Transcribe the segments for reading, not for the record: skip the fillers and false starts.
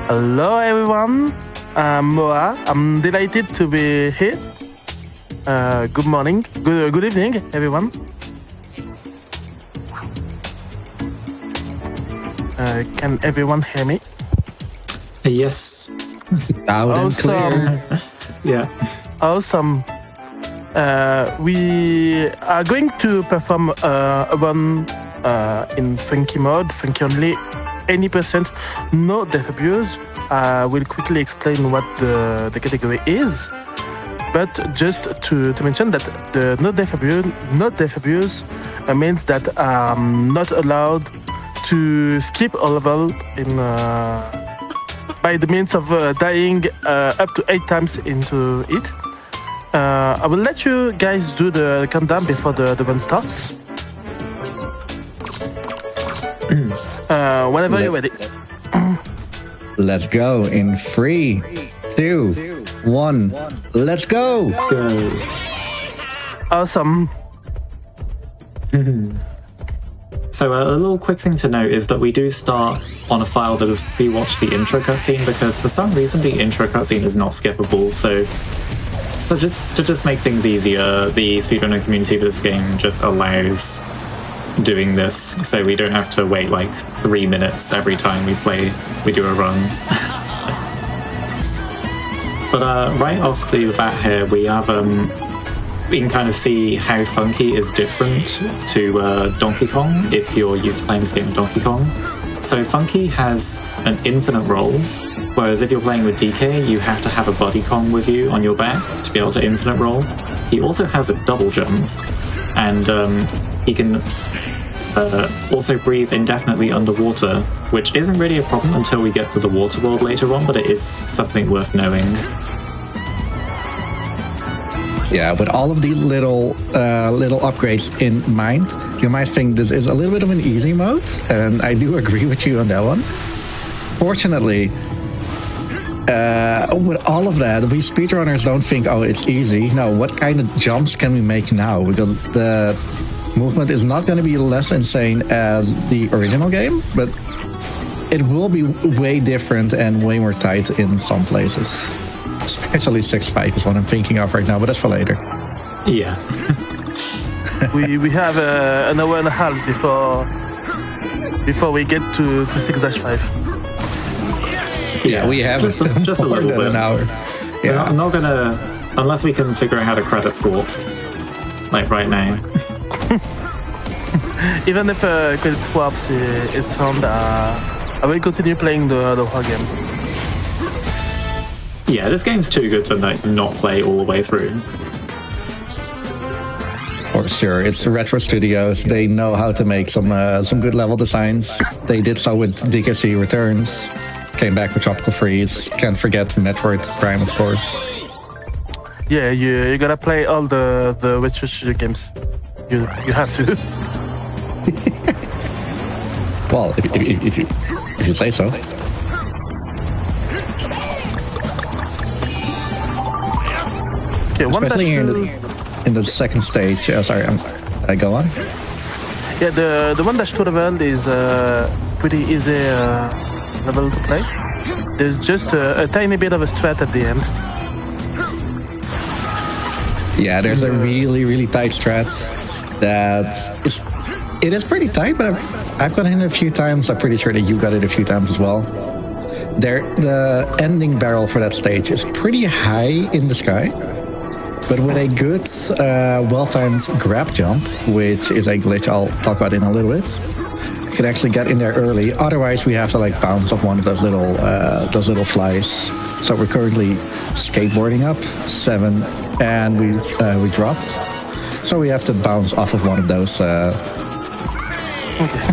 Hello everyone, I'm Moah. I'm delighted to be here. Good morning, good evening everyone. Can everyone hear me? Yes. Loud and clear. Yeah. Awesome. We are going to perform a run in funky mode, funky only, 80%, no death abuse. I will quickly explain what the category is, but just to mention that the no death abuse means that I'm not allowed to skip a level in by the means of dying up to 8 times into it. I will let you guys do the countdown before the run starts. Whenever you're ready. Let's go in 3, 2, 1. Let's go! Go. Awesome. So a little quick thing to note is that we do start on a file that has rewatched the intro cutscene because for some reason the intro cutscene is not skippable. So to just make things easier, the speedrunner community for this game just allows doing this, so we don't have to wait like 3 minutes every time we do a run. But right off the bat here, we have we can kind of see how funky is different to Donkey Kong if you're used to playing this game with Donkey Kong. So funky has an infinite roll, whereas if you're playing with DK, you have to have a buddy Kong with you on your back to be able to infinite roll. He also has a double jump, and he can also breathe indefinitely underwater, which isn't really a problem until we get to the water world later on, but it is something worth knowing. Yeah, with all of these little upgrades in mind, you might think this is a little bit of an easy mode, and I do agree with you on that one. Fortunately, with all of that, we speedrunners don't think, oh, it's easy. No, what kind of jumps can we make now? Because the movement is not going to be less insane as the original game, but it will be way different and way more tight in some places. Especially 6.5 is what I'm thinking of right now, but that's for later. Yeah. we have an hour and a half before we get to 6-5. Yeah, we have just a little bit. An hour. Yeah, I'm not gonna, unless we can figure out how to credit swap, like right now. Even if credit swaps is found, I will continue playing the whole game. Yeah, this game's too good to not play all the way through. For sure, it's Retro Studios. They know how to make some good level designs. They did so with DKC Returns. Came back with Tropical Freeze. Can't forget Metroid Prime, of course. Yeah, you gotta play all the Retro Studio games. You have to. Well, if you say so. Okay, Especially here in the second stage. Sorry, go on. Yeah, the 1-2 level is pretty easy level to play. There's just a tiny bit of a strat at the end. Yeah, there's a really tight strat it is pretty tight, but I've got it in a few times. I'm pretty sure that you got it a few times as well. The ending barrel for that stage is pretty high in the sky, but with a good, well-timed grab jump, which is a glitch I'll talk about in a little bit, you can actually get in there early. Otherwise, we have to like bounce off one of those little flies. So we're currently skateboarding up 7, and we dropped. So we have to bounce off of one of those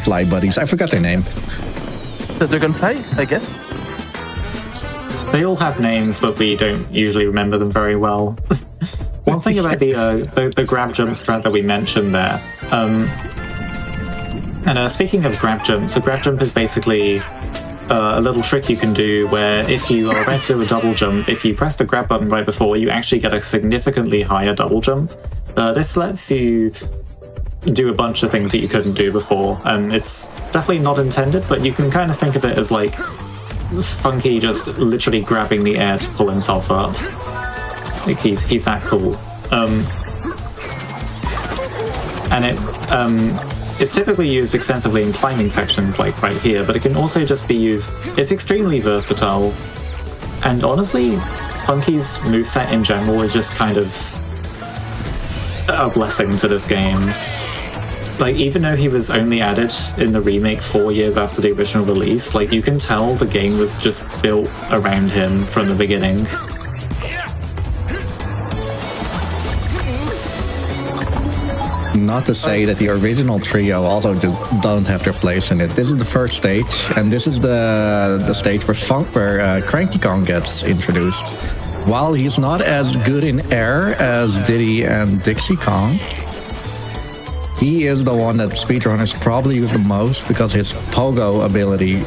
fly buddies. I forgot their name. The Dragonfly, I guess. They all have names, but we don't usually remember them very well. One thing about the grab jump strat that we mentioned there, and speaking of grab jump, so grab jump is basically a little trick you can do where if you are about to do a double jump, if you press the grab button right before, you actually get a significantly higher double jump. This lets you do a bunch of things that you couldn't do before, and it's definitely not intended, but you can kind of think of it as like Funky just literally grabbing the air to pull himself up. Like he's that cool. And it's typically used extensively in climbing sections like right here, but it can also just be used... It's extremely versatile. And honestly, Funky's moveset in general is just kind of a blessing to this game. Like, even though he was only added in the remake 4 years after the original release, like, you can tell the game was just built around him from the beginning. Not to say that the original trio also don't have their place in it. This is the first stage, and this is the stage where Cranky Kong gets introduced. While he's not as good in air as Diddy and Dixie Kong, he is the one that speedrunners probably use the most because his pogo ability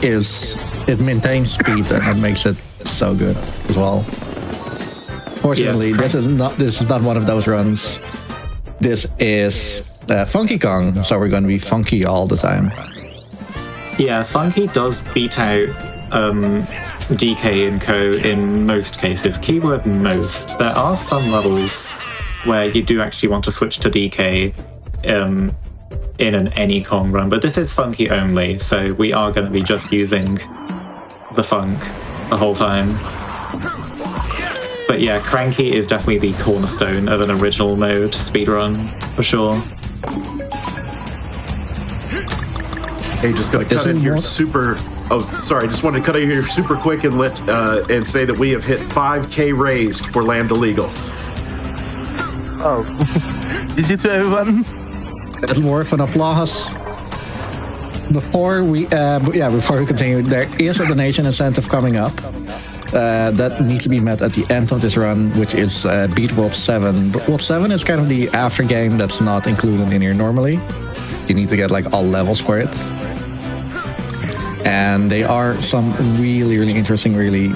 it maintains speed and it makes it so good as well. Fortunately, Yes, this is not one of those runs. This is Funky Kong, so we're going to be funky all the time. Yeah, Funky does beat out DK and Co. in most cases. Keyword most. There are some levels where you do actually want to switch to DK in an any Kong run, but this is Funky only, so we are going to be just using the funk the whole time. But yeah, Cranky is definitely the cornerstone of an original mode speedrun, for sure. Hey, just gonna cut in here super... Oh, sorry, just wanted to cut in here super quick and and say that we have hit 5K raised for Lambda Legal. Oh, GG to everyone. That's worth an applause. Before we continue, there is a donation incentive coming up that needs to be met at the end of this run, which is beat World 7. But World 7 is kind of the after game that's not included in here normally. You need to get like all levels for it. And they are some really, really interesting, really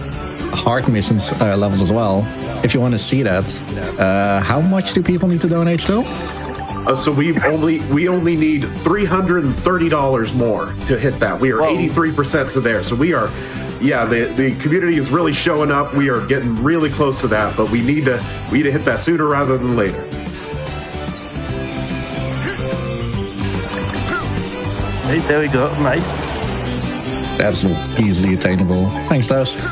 hard missions levels as well. If you want to see that, how much do people need to donate still? So we only need $330 more to hit that. We are 83% to there. So we are, the community is really showing up. We are getting really close to that, but we need to hit that sooner rather than later. Hey, there we go. Nice. That's easily attainable. Thanks, Toast.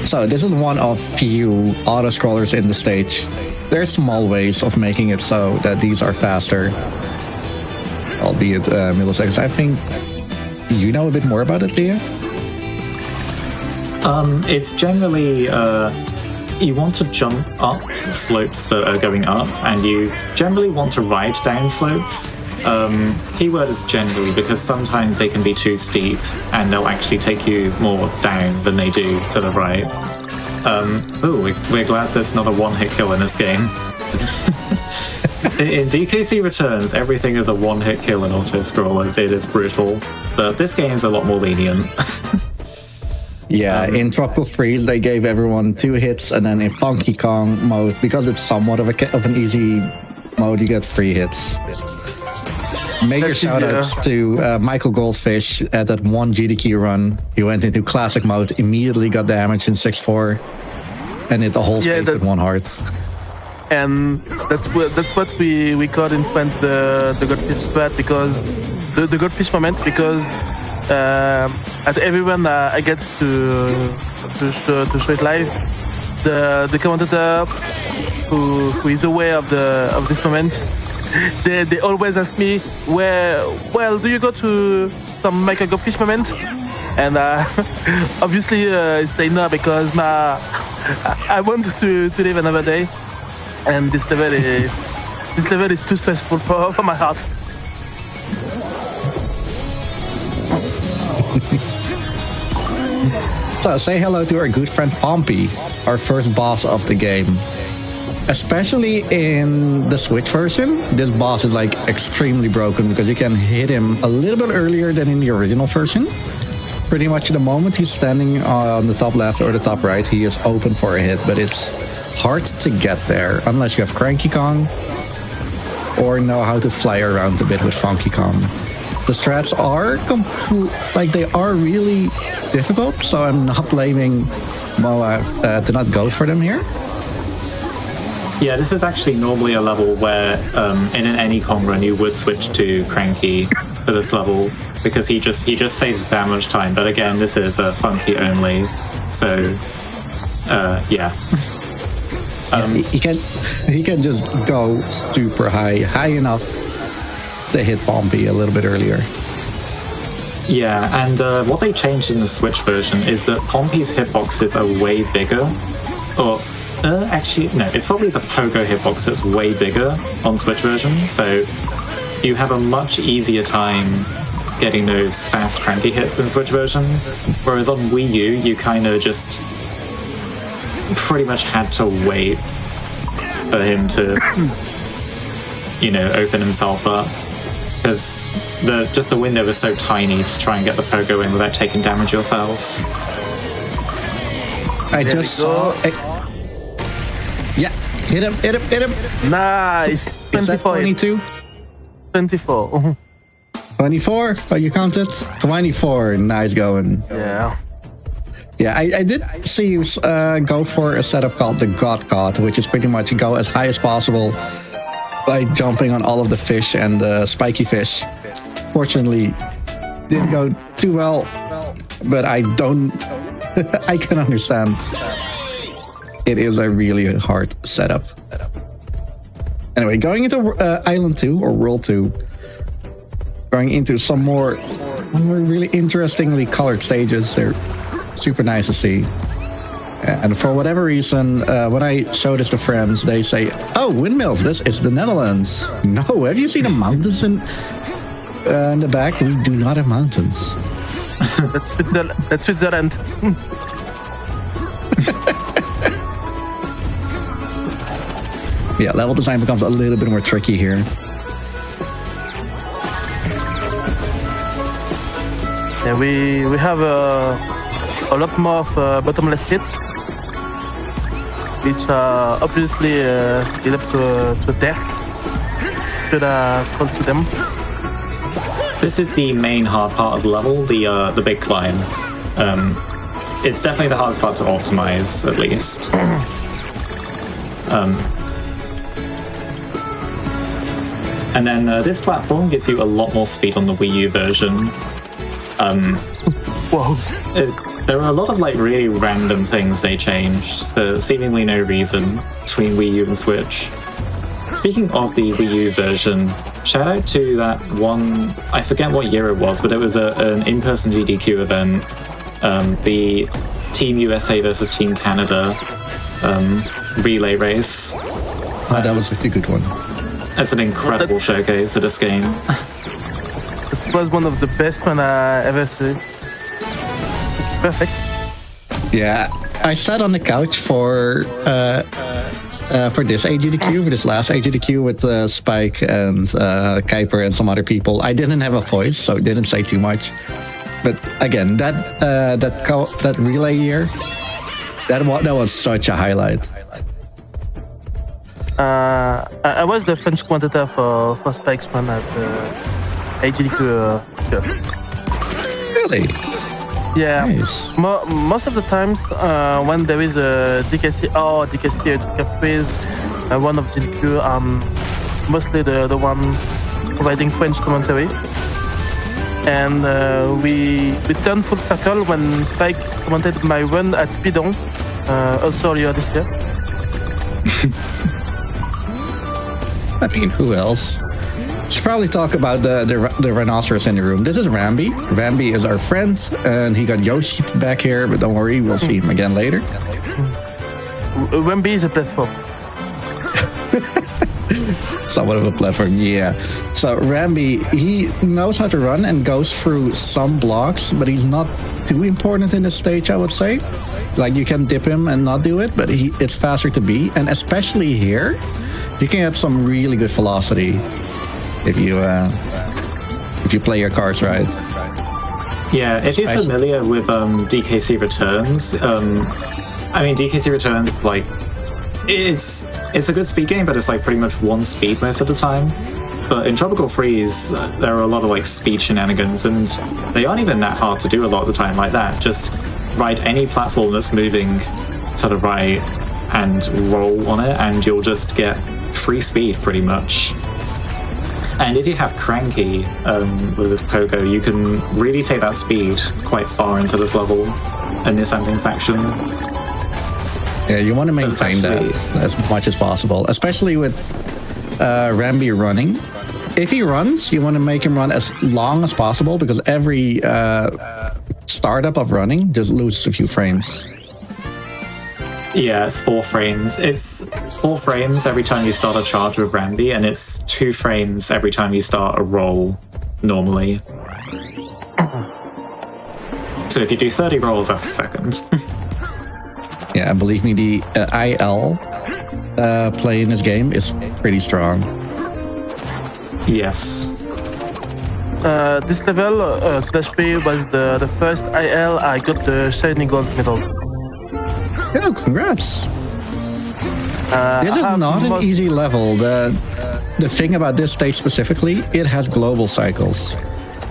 So this is one of few auto-scrollers in the stage. There's small ways of making it so that these are faster, albeit milliseconds. I think you know a bit more about it, Leah? It's generally, you want to jump up slopes that are going up, and you generally want to ride down slopes. Keyword is generally, because sometimes they can be too steep, and they'll actually take you more down than they do to the right. We're glad there's not a one-hit kill in this game. In DKC Returns, everything is a one-hit kill in auto-scrollers. It is brutal. But this game is a lot more lenient. Yeah, in Tropical Freeze, they gave everyone 2 hits, and then in Funky Kong mode, because it's somewhat of an easy mode, you get 3 hits. Major shoutouts to Michael Goldfish at that one GDQ run. He went into classic mode, immediately got damaged in 6-4, and hit the whole stage with 1 heart. And that's what we call in France the goldfish spread, because the goldfish moment, because at everyone I get to show it live, the commentator who is aware of this moment, they always ask me, do you go to some Michael Goldfish moment? And obviously say no, because I want to live another day, and this level is too stressful for my heart. So say hello to our good friend Pompey, our first boss of the game. Especially in the Switch version, this boss is like extremely broken because you can hit him a little bit earlier than in the original version. Pretty much the moment he's standing on the top left or the top right, he is open for a hit, but it's hard to get there unless you have Cranky Kong or know how to fly around a bit with Funky Kong. the strats are they are really difficult. So I'm not blaming Moah to not go for them here. Yeah, this is actually normally a level where in an any Kong run you would switch to Cranky for this level because he just saves that much time. But again, this is Funky only, so yeah. He can just go super high enough to hit Pompey a little bit earlier. Yeah, and what they changed in the Switch version is that Pompey's hitboxes are way bigger. Or actually, no, it's probably the Pogo hitbox that's way bigger on Switch version. So you have a much easier time getting those fast cranky hits in Switch version. Whereas on Wii U, you kind of just pretty much had to wait for him to, open himself up. Because the window was so tiny to try and get the pogo in without taking damage yourself. I just saw... Yeah, hit him. Nice. 24. 22? 24. 24? Oh, you counted? 24. Nice going. Yeah. Yeah, I did see you go for a setup called the God Caught, which is pretty much go as high as possible by jumping on all of the fish and the spiky fish. Fortunately, didn't go too well, but I can understand. It is a really hard setup. Anyway, going into Island 2 or World 2, going into some more really interestingly colored stages. They're super nice to see. And for whatever reason, when I show this to friends, they say, "Oh, windmills, this is the Netherlands." No, have you seen the mountains in the back? We do not have mountains. That's Switzerland. Yeah, level design becomes a little bit more tricky here. Yeah, we have a lot more of bottomless pits, which obviously lead up to death. Should fall to them. This is the main hard part of the level, the big climb. It's definitely the hardest part to optimize, at least. And then this platform gives you a lot more speed on the Wii U version. Whoa. There are a lot of really random things they changed for seemingly no reason between Wii U and Switch. Speaking of the Wii U version, shout out to that one, I forget what year it was, but it was an in-person GDQ event, the Team USA versus Team Canada relay race. Oh, that was a good one. It's an incredible showcase of this game. It was one of the best one I ever seen. Perfect. Yeah, I sat on the couch for this AGDQ, for this last AGDQ with Spike and Kuiper and some other people. I didn't have a voice, so didn't say too much. But again, that relay year, that was such a highlight. I was the French commentator for Spike's one at AGDQ. Really? Yeah. Nice. Most of the times when there is a DKC or DKC quiz, one of GDQ, mostly the one providing French commentary. And we turned full circle when Spike commented my run at speedrun, also earlier this year. I mean, who else? Should probably talk about the rhinoceros in the room. This is Rambi. Rambi is our friend, and he got Yoshi back here, but don't worry, we'll see him again later. Rambi is a platform. Somewhat of a platform, yeah. So Rambi, he knows how to run and goes through some blocks, but he's not too important in this stage, I would say. Like, you can dip him and not do it, but it's faster to beat, and especially here, you can get some really good velocity if you play your cards right. Yeah, if you're familiar with DKC Returns, DKC Returns is it's a good speed game, but it's pretty much one speed most of the time. But in Tropical Freeze, there are a lot of like speed shenanigans, and they aren't even that hard to do a lot of the time like that. Just ride any platform that's moving to the right and roll on it, and you'll just get free speed pretty much. And if you have Cranky with this pogo, you can really take that speed quite far into this level in this ending section. Yeah, you want to maintain that as much as possible, especially with Rambi running. If he runs, you want to make him run as long as possible, because every startup of running just loses a few frames. Yeah, it's 4 frames. It's 4 frames every time you start a charge with Rambi, and it's 2 frames every time you start a roll normally. So if you do 30 rolls, that's a second. Yeah, and believe me, the IL play in this game is pretty strong. Yes. This level, Clash 3 was the first IL I got the shiny gold medal. Yeah, congrats. This is not an easy level. The thing about this stage specifically, it has global cycles.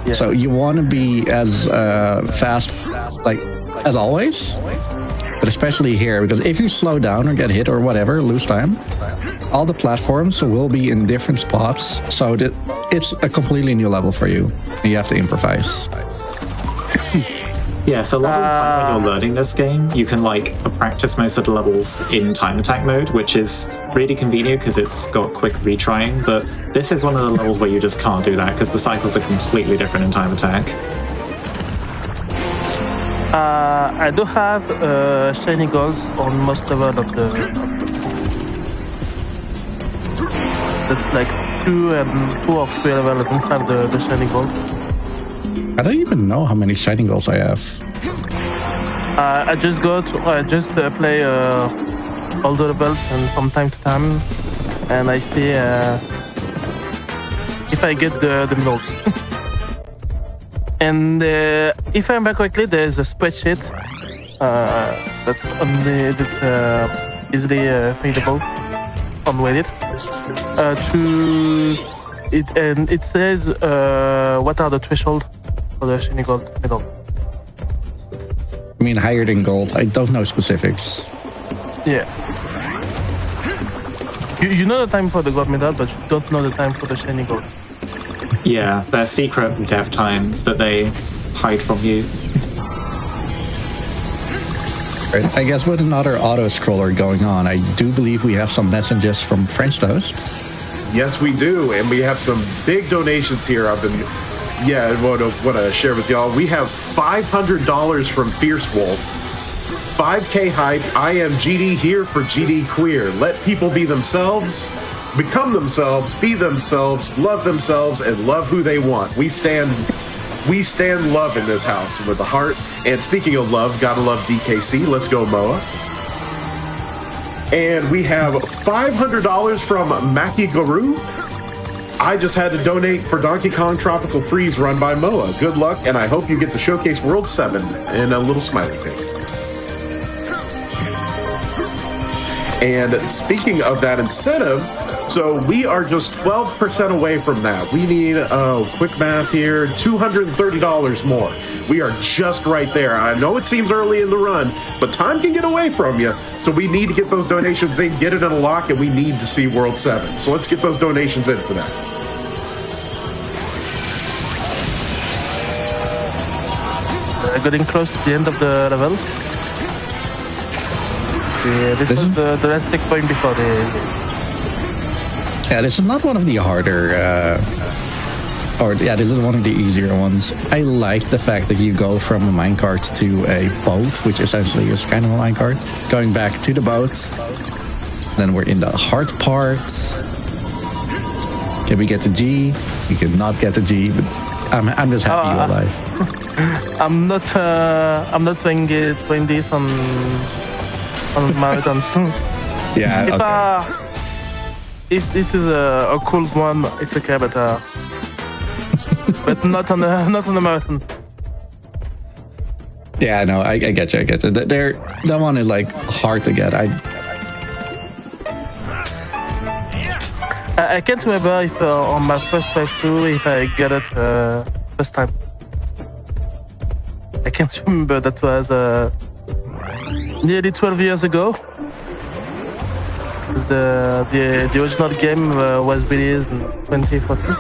Yeah. So you want to be as fast, like, as always. But especially here, because if you slow down or get hit or whatever, lose time, all the platforms will be in different spots. So it's a completely new level for you. You have to improvise. Yeah, so a lot of the time when you're learning this game, you can like practice most of the levels in time attack mode, which is really convenient because it's got quick retrying, but this is one of the levels where you just can't do that because the cycles are completely different in time attack. I do have shiny golds on most level of the... That's like 2 or 3 level. I don't have the shiny gold. I don't even know how many shining goals I have. I just play all the levels and from time to time, and I see if I get the medals. And if I remember correctly, there's a spreadsheet that's easily findable on Reddit. And it says what are the threshold for the shiny gold medal. I mean, higher than gold. I don't know specifics. Yeah. You know the time for the gold medal, but you don't know the time for the shiny gold. Yeah, they're secret dev times that they hide from you. Right. I guess with another auto-scroller going on, I do believe we have some messages from French Toast. Yes, we do, and we have some big donations here. I want to share with y'all. We have $500 from Fierce Wolf. 5K hype. I am GD here for GD Queer. Let people be themselves, become themselves, be themselves, and love who they want. We stand love in this house with a heart. And speaking of love, gotta love DKC. Let's go, Moah. And we have $500 from Mackie Guru. I just had to donate for Donkey Kong Tropical Freeze run by Moah. Good luck, and I hope you get to showcase World 7 in a little smiley face. And speaking of that incentive, so we are just 12% away from that. We need, quick math here, $230 more. We are just right there. I know it seems early in the run, but time can get away from you. So we need to get those donations in, get it in a lock, and we need to see World 7. So let's get those donations in for that. Getting close to the end of the level. Yeah, this was the last checkpoint before the... Yeah, this is not one of the harder, this is one of the easier ones. I like the fact that you go from a minecart to a boat, which essentially is kind of a minecart. Going back to the boat. Then we're in the hard part. Can we get to G? We cannot get to G, but I'm just happy you're alive. I'm not doing this on marathons. Yeah. If this is a cool one, it's okay, but not on the marathon. Yeah, no, I get you. That one is like hard to get. I can't remember if on my first playthrough if I got it first time. I can't remember. That was nearly 12 years ago. The original game was released in 2014.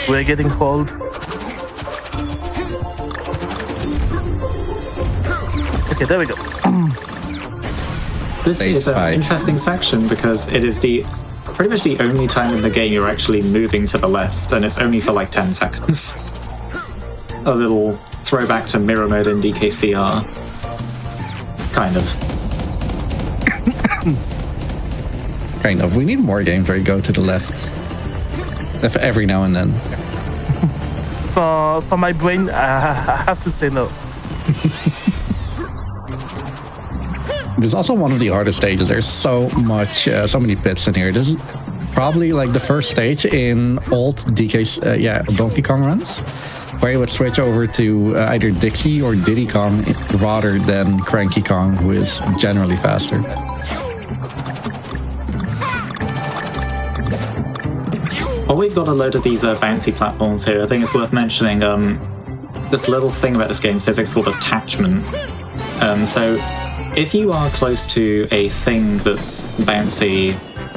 We're getting old. Okay, there we go. This is an interesting section because it is pretty much the only time in the game you're actually moving to the left, and it's only for like 10 seconds. A little throwback to mirror mode in DKCR. Kind of. Kind of. We need more games where you go to the left. Every now and then. For my brain, I have to say no. This is also one of the hardest stages. There's so many bits in here. This is probably like the first stage in old Donkey Kong runs, where you would switch over to either Dixie or Diddy Kong rather than Cranky Kong, who is generally faster. Well, we've got a load of these bouncy platforms here. I think it's worth mentioning this little thing about this game physics called attachment. So if you are close to a thing that's bouncy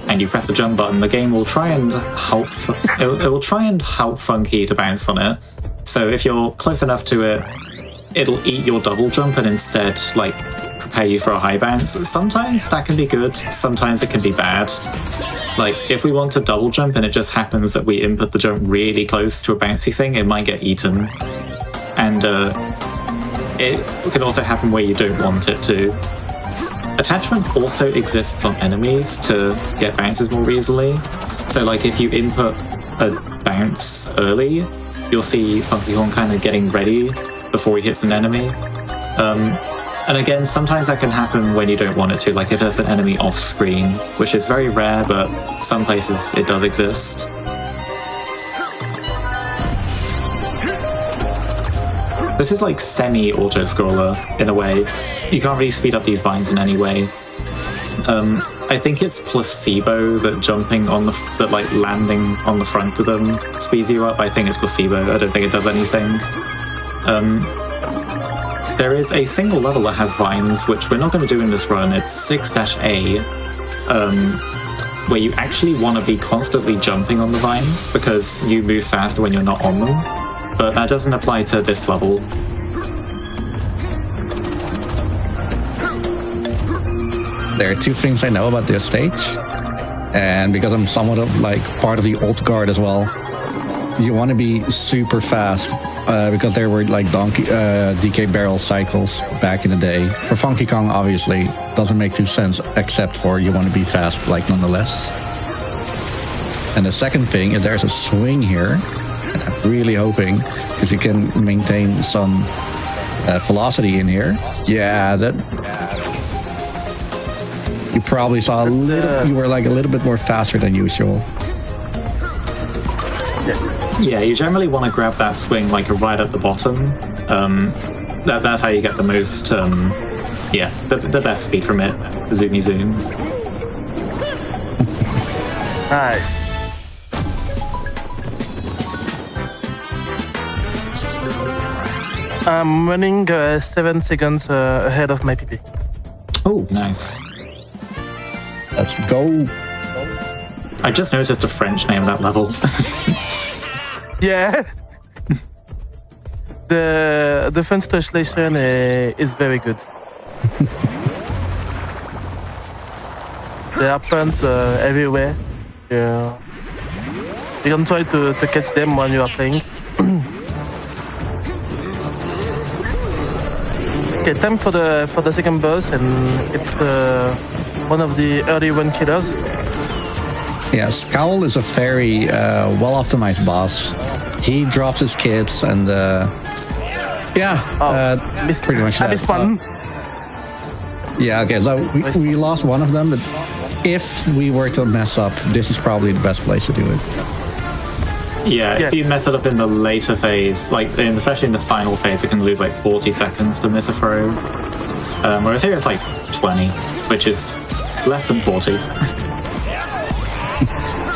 and you press the jump button, the game will try and help. It will try and help Funky to bounce on it. So if you're close enough to it, it'll eat your double jump and instead like prepare you for a high bounce. Sometimes that can be good. Sometimes it can be bad. Like if we want to double jump and it just happens that we input the jump really close to a bouncy thing, it might get eaten. And it can also happen where you don't want it to. Attachment also exists on enemies to get bounces more easily. So like if you input a bounce early, you'll see Funky Kong kind of getting ready before he hits an enemy. And again, sometimes that can happen when you don't want it to, like if there's an enemy off screen, which is very rare, but some places it does exist. This is like semi-auto-scroller, in a way. You can't really speed up these vines in any way. I think it's placebo that landing on the front of them speeds you up. I think it's placebo. I don't think it does anything. There is a single level that has vines, which we're not going to do in this run. It's 6-A, where you actually want to be constantly jumping on the vines because you move faster when you're not on them. But that doesn't apply to this level. There are two things I know about this stage, and because I'm somewhat of like part of the old guard as well, you want to be super fast because there were like DK barrel cycles back in the day. For Funky Kong, obviously, doesn't make too sense except for you want to be fast, like nonetheless. And the second thing is there's a swing here, and I'm really hoping because you can maintain some velocity in here. Yeah, that. You probably saw you were like a little bit more faster than usual. Yeah, you generally want to grab that swing like right at the bottom. That's how you get the most, the best speed from it. Zoomy zoom. Nice. I'm running 7 seconds ahead of my PP. Oh, nice. Let's go. I just noticed a French name of that level. Yeah. The French translation is very good. There are puns everywhere. Yeah. You can try to catch them when you are playing. Okay, time for the second boss, and it's one of the early run killers. Yeah, Scowl is a very well-optimized boss. He drops his kids and pretty much that. Yeah, okay, so we lost one of them, but if we were to mess up, this is probably the best place to do it. Yeah, if you mess it up in the later phase, especially in the final phase, it can lose like 40 seconds to miss a throw. Whereas here it's like 20, which is less than 40.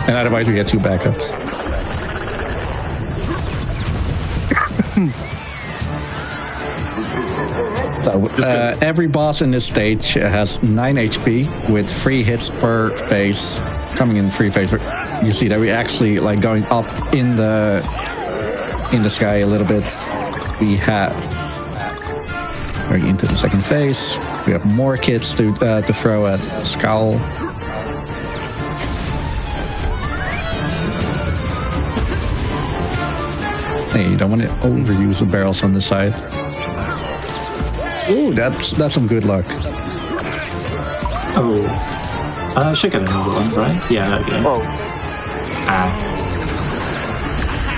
And otherwise we get 2 backups. So every boss in this stage has 9 HP with 3 hits per phase, coming in 3 phases. You see that we actually like going up in the sky a little bit. We have going into the second phase. We have more kits to throw at Scowl. Hey, you don't want to overuse the barrels on the side. Ooh, that's some good luck. Oh. I should get another one, right? Yeah, there we go.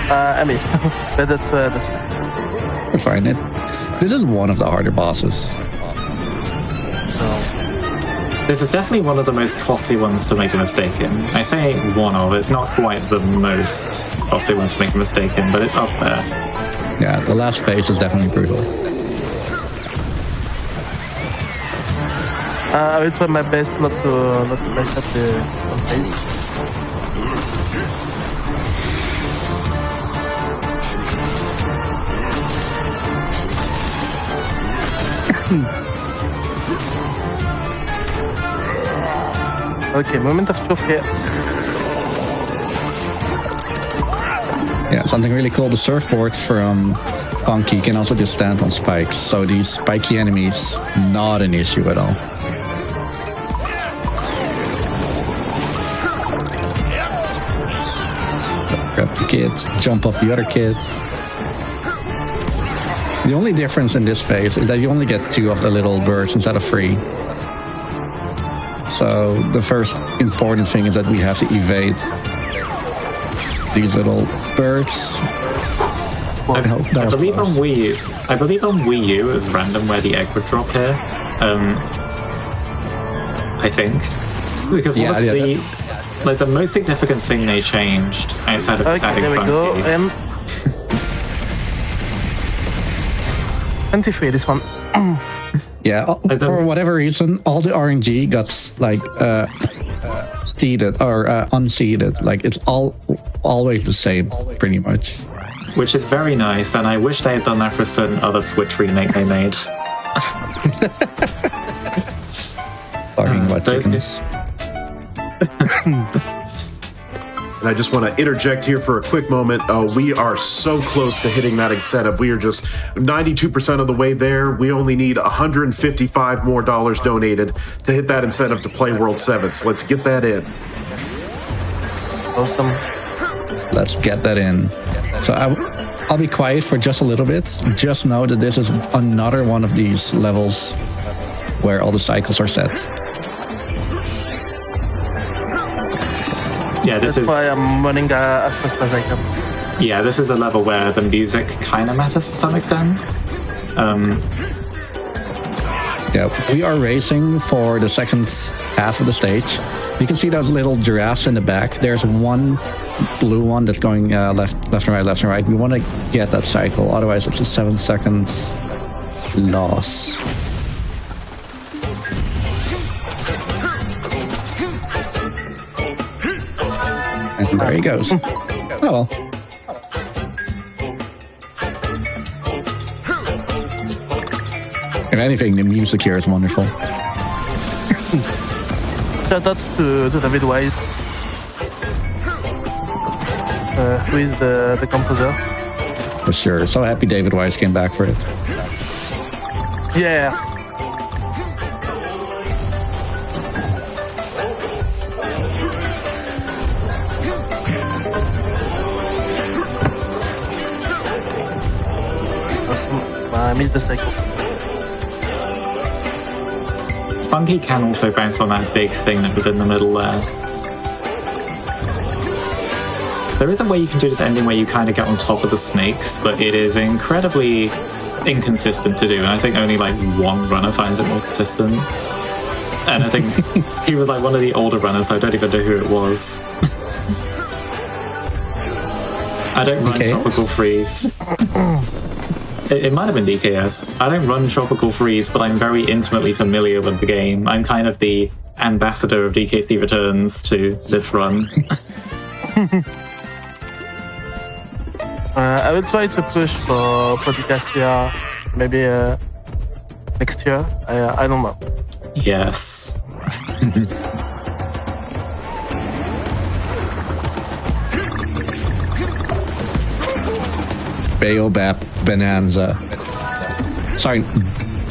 Oh, I missed. But that's We're fine. This is one of the harder bosses. This is definitely one of the most costly ones to make a mistake in. I say one of, it's not quite the most costly one to make a mistake in, but it's up there. Yeah, the last phase is definitely brutal. I will try my best not to mess up the phase. Okay, moment of truth here. Yeah, something really cool. The surfboard from Funky can also just stand on spikes, so these spiky enemies, not an issue at all. Grab the kids, jump off the other kids. The only difference in this phase is that you only get 2 of the little birds instead of 3. So the first important thing is that we have to evade these little birds. I believe on Wii U it was random where the egg would drop here. I think because the most significant thing they changed outside of attacking there we go. Funky. 23, this one. Yeah, for whatever reason, all the RNG got like seeded or unseeded. Like it's always the same, pretty much. Which is very nice, and I wish they had done that for a certain other Switch remake they made. Talking about chickens. And I just want to interject here for a quick moment. We are so close to hitting that incentive. We are just 92% of the way there. We only need $155 more donated to hit that incentive to play World 7s. Let's get that in. Awesome. Let's get that in. So I'll be quiet for just a little bit. Just know that this is another one of these levels where all the cycles are set. Yeah, That's why I'm running as fast as I can. Yeah, this is a level where the music kind of matters to some extent. Yeah, we are racing for the second half of the stage. You can see those little giraffes in the back. There's one blue one that's going left and right, left and right. We want to get that cycle, otherwise it's a 7 seconds loss. And there he goes. Oh well. If anything, the music here is wonderful. Shout out to David Wise, who is the composer. For sure. So happy David Wise came back for it. Yeah. Awesome. I missed the cycle. Funky can also bounce on that big thing that was in the middle there. There is a way you can do this ending where you kind of get on top of the snakes, but it is incredibly inconsistent to do, and I think only like one runner finds it more consistent. And I think he was like one of the older runners, so I don't even know who it was. I don't run Tropical Freeze. It might have been DKS. I don't run Tropical Freeze, but I'm very intimately familiar with the game. I'm kind of the ambassador of DKC Returns to this run. I will try to push for DKCR maybe next year. I don't know. Yes. Baobab Bonanza. Sorry,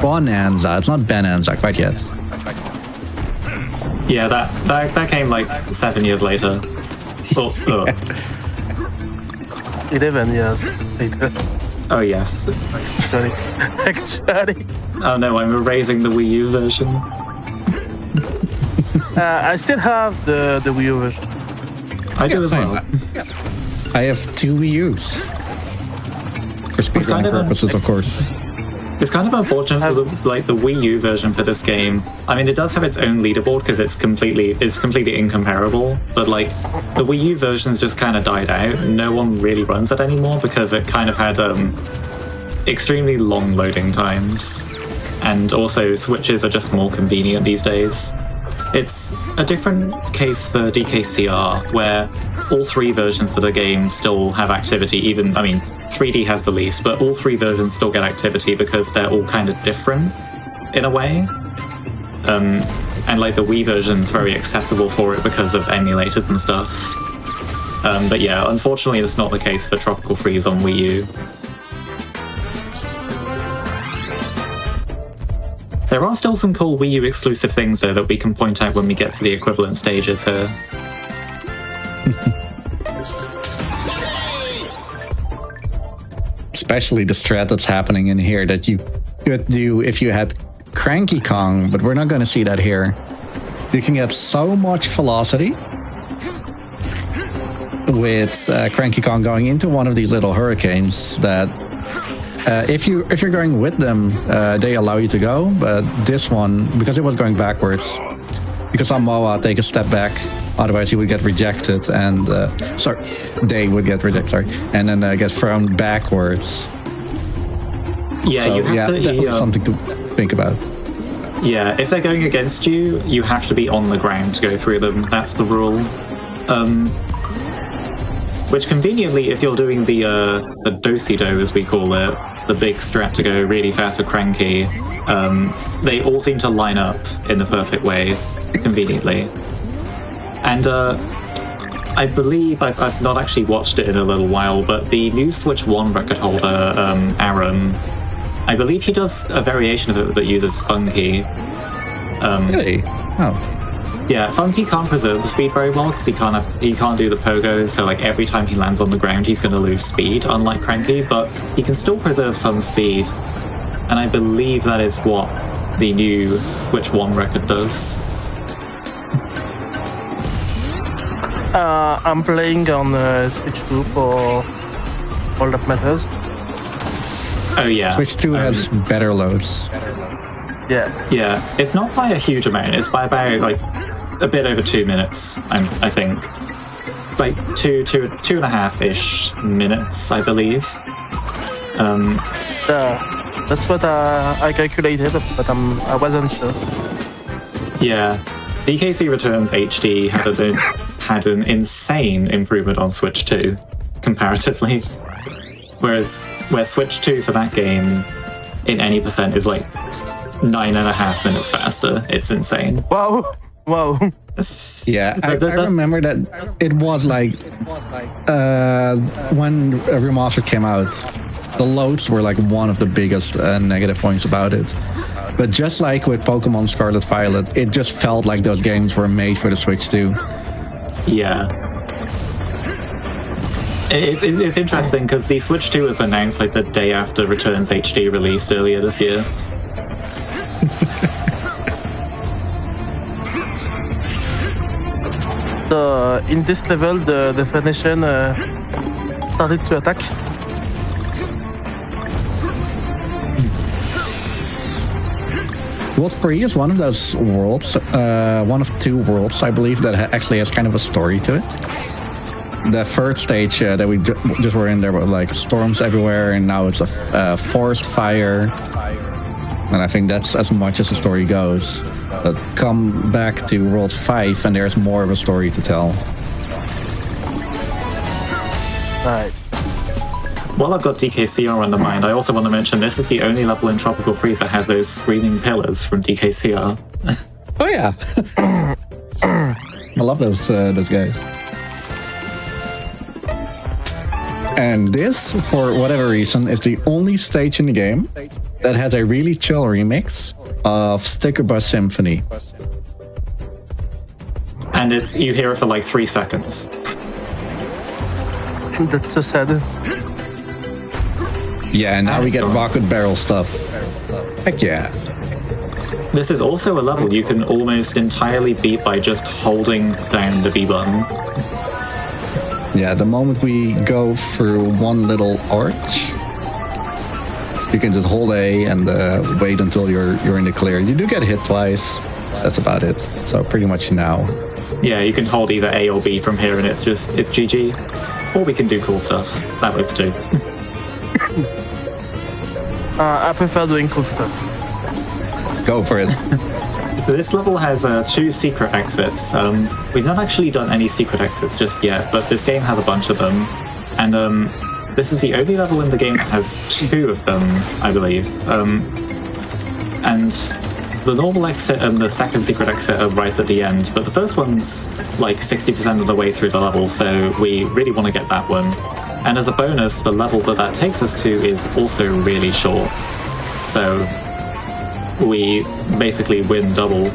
Bonanza. It's not Bonanza quite yet. Yeah, that came like 7 years later. Oh, 11 years later. oh yes. Actually. Oh no, I'm erasing the Wii U version. I still have the Wii U version. I do as well. I have 2 Wii U's. For speedrun purposes, of course. It's kind of unfortunate for the Wii U version for this game. I mean, it does have its own leaderboard because it's completely incomparable. But like, the Wii U version's just kind of died out. No one really runs it anymore because it kind of had extremely long loading times, and also Switches are just more convenient these days. It's a different case for DKCR, where all 3 versions of the game still have activity. Even, I mean, 3D has the least, but all 3 versions still get activity because they're all kind of different in a way. And like the Wii version's very accessible for it because of emulators and stuff. But yeah, unfortunately, it's not the case for Tropical Freeze on Wii U. There are still some cool Wii U exclusive things though that we can point out when we get to the equivalent stages here. Especially the strat that's happening in here that you could do if you had Cranky Kong, but we're not going to see that here. You can get so much velocity with Cranky Kong going into one of these little hurricanes that if you're going with them, they allow you to go. But this one, because it was going backwards, because on Moah take a step back, otherwise he would get rejected, and they would get rejected. Sorry, and then get thrown backwards. Yeah, so, you have to. Definitely something to think about. Yeah, if they're going against you, you have to be on the ground to go through them. That's the rule. Which conveniently, if you're doing the do-si-do, as we call it, the big strat to go really fast with Cranky, they all seem to line up in the perfect way, conveniently. And I believe, I've not actually watched it in a little while, but the new Switch 1 record holder, Aaron, I believe he does a variation of it that uses Funky. Really? Oh. Yeah, Funky can't preserve the speed very well because he can't do the pogos, so like every time he lands on the ground he's going to lose speed, unlike Cranky, but he can still preserve some speed, and I believe that is what the new Switch 1 record does. I'm playing on Switch 2 for all that matters. Oh yeah. Switch 2 has better loads. Yeah. Yeah, it's not by a huge amount, it's by about like a bit over 2 minutes, I think. Like two and a half-ish minutes, I believe. That's what I calculated, but I wasn't sure. Yeah, DKC Returns HD had an insane improvement on Switch 2, comparatively. Where Switch 2 for that game, in any percent, is like 9.5 minutes faster. It's insane. Wow. Yeah, I remember that it was like when Remastered came out, the loads were like one of the biggest negative points about it. But just like with Pokemon Scarlet Violet, it just felt like those games were made for the Switch 2. Yeah. It's interesting because the Switch 2 was announced like the day after Returns HD released earlier this year. So in this level, the Phoenician started to attack. World 3 is one of those worlds, one of 2 worlds, I believe, that actually has kind of a story to it. The third stage that we just were in, there were like storms everywhere, and now it's a forest fire. And I think that's as much as the story goes. But come back to World 5 and there's more of a story to tell. Nice. While I've got DKCR on the mind, I also want to mention this is the only level in Tropical Freeze that has those screaming pillars from DKCR. Oh yeah. I love those guys. And this, for whatever reason, is the only stage in the game that has a really chill remix of Sticker Bus Symphony. And you hear it for like 3 seconds. That's so sad. Yeah, and now we get rocket barrel stuff. Heck yeah. This is also a level you can almost entirely beat by just holding down the B button. Yeah, the moment we go through one little arch, you can just hold A and wait until you're in the clear. You do get hit twice. That's about it. So pretty much now. Yeah, you can hold either A or B from here and it's GG. Or we can do cool stuff. That works too. I prefer doing cool stuff. Go for it. This level has 2 secret exits. We've not actually done any secret exits just yet, but this game has a bunch of them. And this is the only level in the game that has 2 of them, I believe. And the normal exit and the second secret exit are right at the end, but the first one's like 60% of the way through the level, so we really want to get that one. And as a bonus, the level that takes us to is also really short. So we basically win double.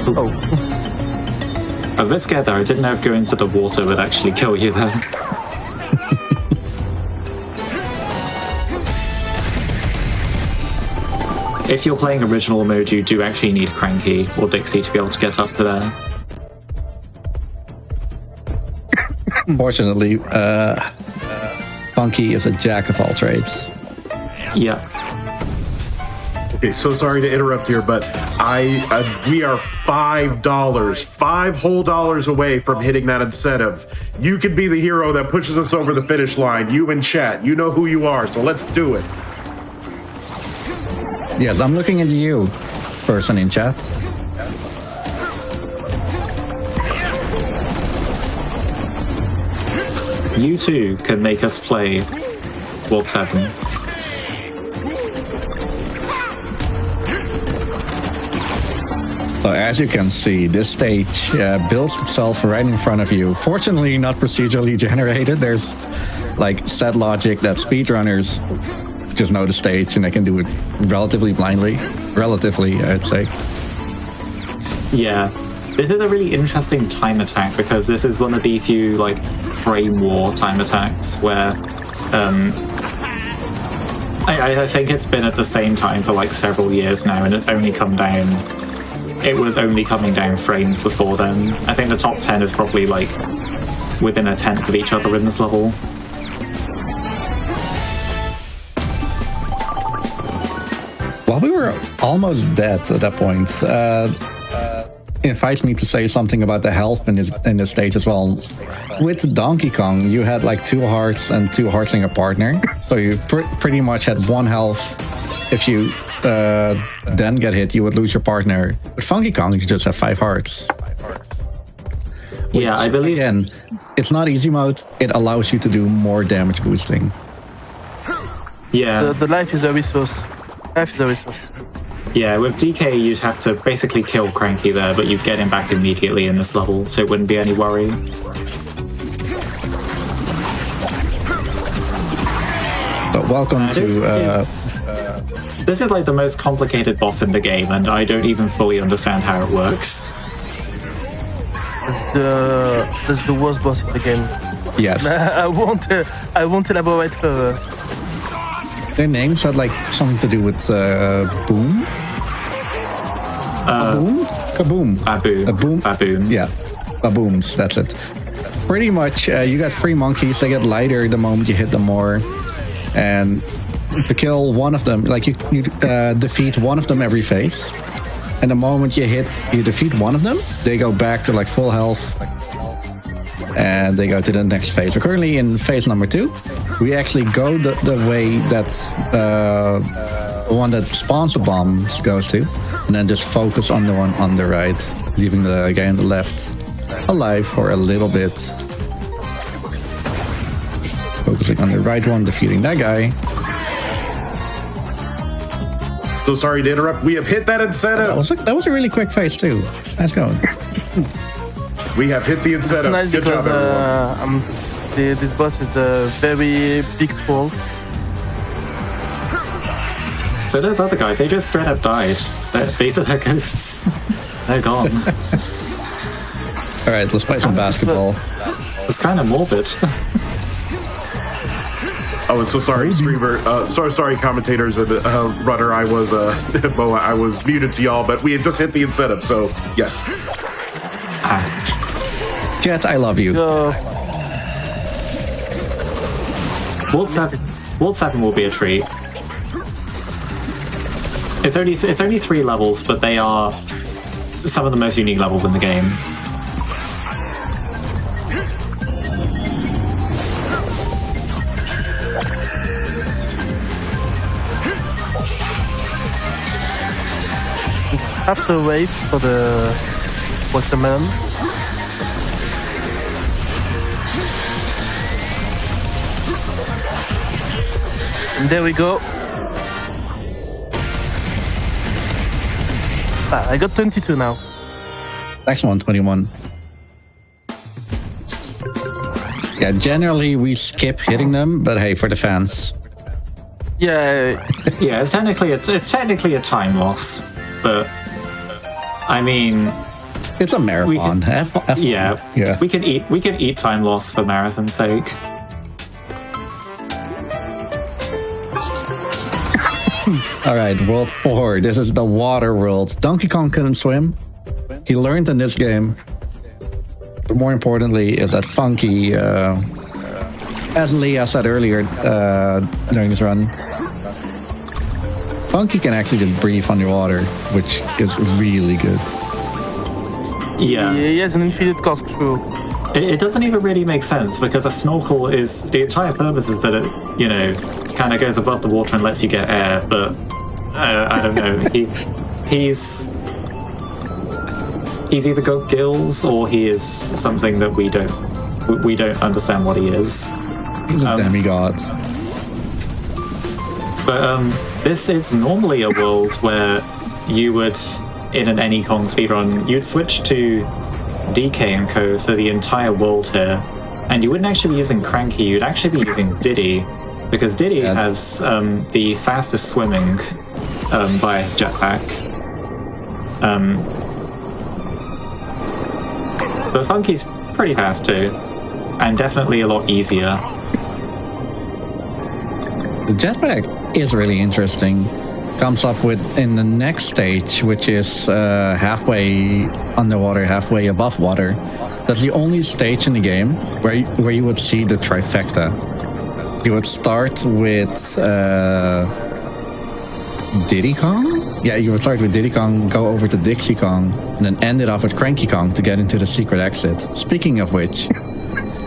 Oh. I was a bit scared there. I didn't know if going into the water would actually kill you there. If you're playing original mode, you do actually need Cranky or Dixie to be able to get up to there. Fortunately, Funky is a jack of all trades. Yeah. Okay, so sorry to interrupt here, but we are $5 whole dollars away from hitting that incentive. You could be the hero that pushes us over the finish line. You in chat, you know who you are, so let's do it. Yes, I'm looking at you, person in chat. You too can make us play World 7. So as you can see, this stage builds itself right in front of you. Fortunately, not procedurally generated. There's like set logic that speedrunners just know the stage and they can do it relatively blindly. Relatively, I'd say. Yeah. This is a really interesting time attack because this is one of the few like frame war time attacks where I think it's been at the same time for like several years now and it's only come down. It was only coming down frames before then. I think the top 10 is probably like within a tenth of each other in this level. While we were almost dead at that point, invites me to say something about the health in this stage as well. With Donkey Kong, you had like 2 hearts and 2 hearts in your partner, so you pretty much had 1 health. If you then get hit, you would lose your partner. With Funky Kong, you just have 5 hearts. Yeah, I believe. Again, it's not easy mode. It allows you to do more damage boosting. Yeah. The life is a resource. Life is a resource. Yeah, with DK, you'd have to basically kill Cranky there, but you'd get him back immediately in this level, so it wouldn't be any worry. But welcome to... This is like the most complicated boss in the game, and I don't even fully understand how it works. That's the worst boss in the game. Yes. I won't elaborate further. Their names had like something to do with boom? Boom? Kaboom. Baboon. A boom? Baboon. Yeah. Baboons, that's it. Pretty much, you got 3 monkeys. They get lighter the moment you hit them more. And to kill one of them, like you defeat one of them every phase. And the moment you defeat one of them, they go back to like full health. and they go to the next phase. We're currently in phase number 2. We actually go the way that the one that spawns the bombs goes to, and then just focus on the one on the right, leaving the guy on the left alive for a little bit. Focusing on the right one, defeating that guy. So sorry to interrupt. We have hit that incentive. That was a really quick phase too. Nice going. We have hit the It's incentive. nice Good because job, everyone. this boss is a very big troll. So those other guys, they just straight up died. These are their ghosts. They're gone. All right, let's play some basketball. It's kind of morbid. Oh, and so sorry, streamer. Sorry, commentators and runner. I was Moah. I was muted to y'all, but we had just hit the incentive. So yes. Jet, I love you. World 7 will be a treat. It's only 3 levels, but they are some of the most unique levels in the game. Have to wait for the watermelon. And there we go. I got 22 now. Next one, 21. Yeah, generally we skip hitting them, but hey, for the fans. Yeah, Yeah, it's technically a time loss, but I mean, It's a marathon. yeah, we can eat time loss for marathon's sake. All right, World 4. This is the water world. Donkey Kong couldn't swim. He learned in this game. But more importantly is that Funky, as Leah said earlier during this run, Funky can actually just breathe underwater, which is really good. Yeah. he has an infinite corkscrew. It doesn't even really make sense because a snorkel is the entire purpose is that it, kind of goes above the water and lets you get air. But I don't know. He's either got gills or he is something that we don't understand what he is. He's a demigod. But this is normally a world where you would, in an Any Kong speedrun, you'd switch to DK and Co for the entire world here, and you wouldn't actually be using Cranky, you'd actually be using Diddy, because Diddy has the fastest swimming via his jetpack. But Funky's pretty fast too, and definitely a lot easier. The jetpack is really interesting. Comes up with in the next stage, which is halfway underwater, halfway above water. That's the only stage in the game where you would see the trifecta. You would start with Diddy Kong? Yeah, you would start with Diddy Kong, go over to Dixie Kong, and then end it off with Cranky Kong to get into the secret exit. Speaking of which,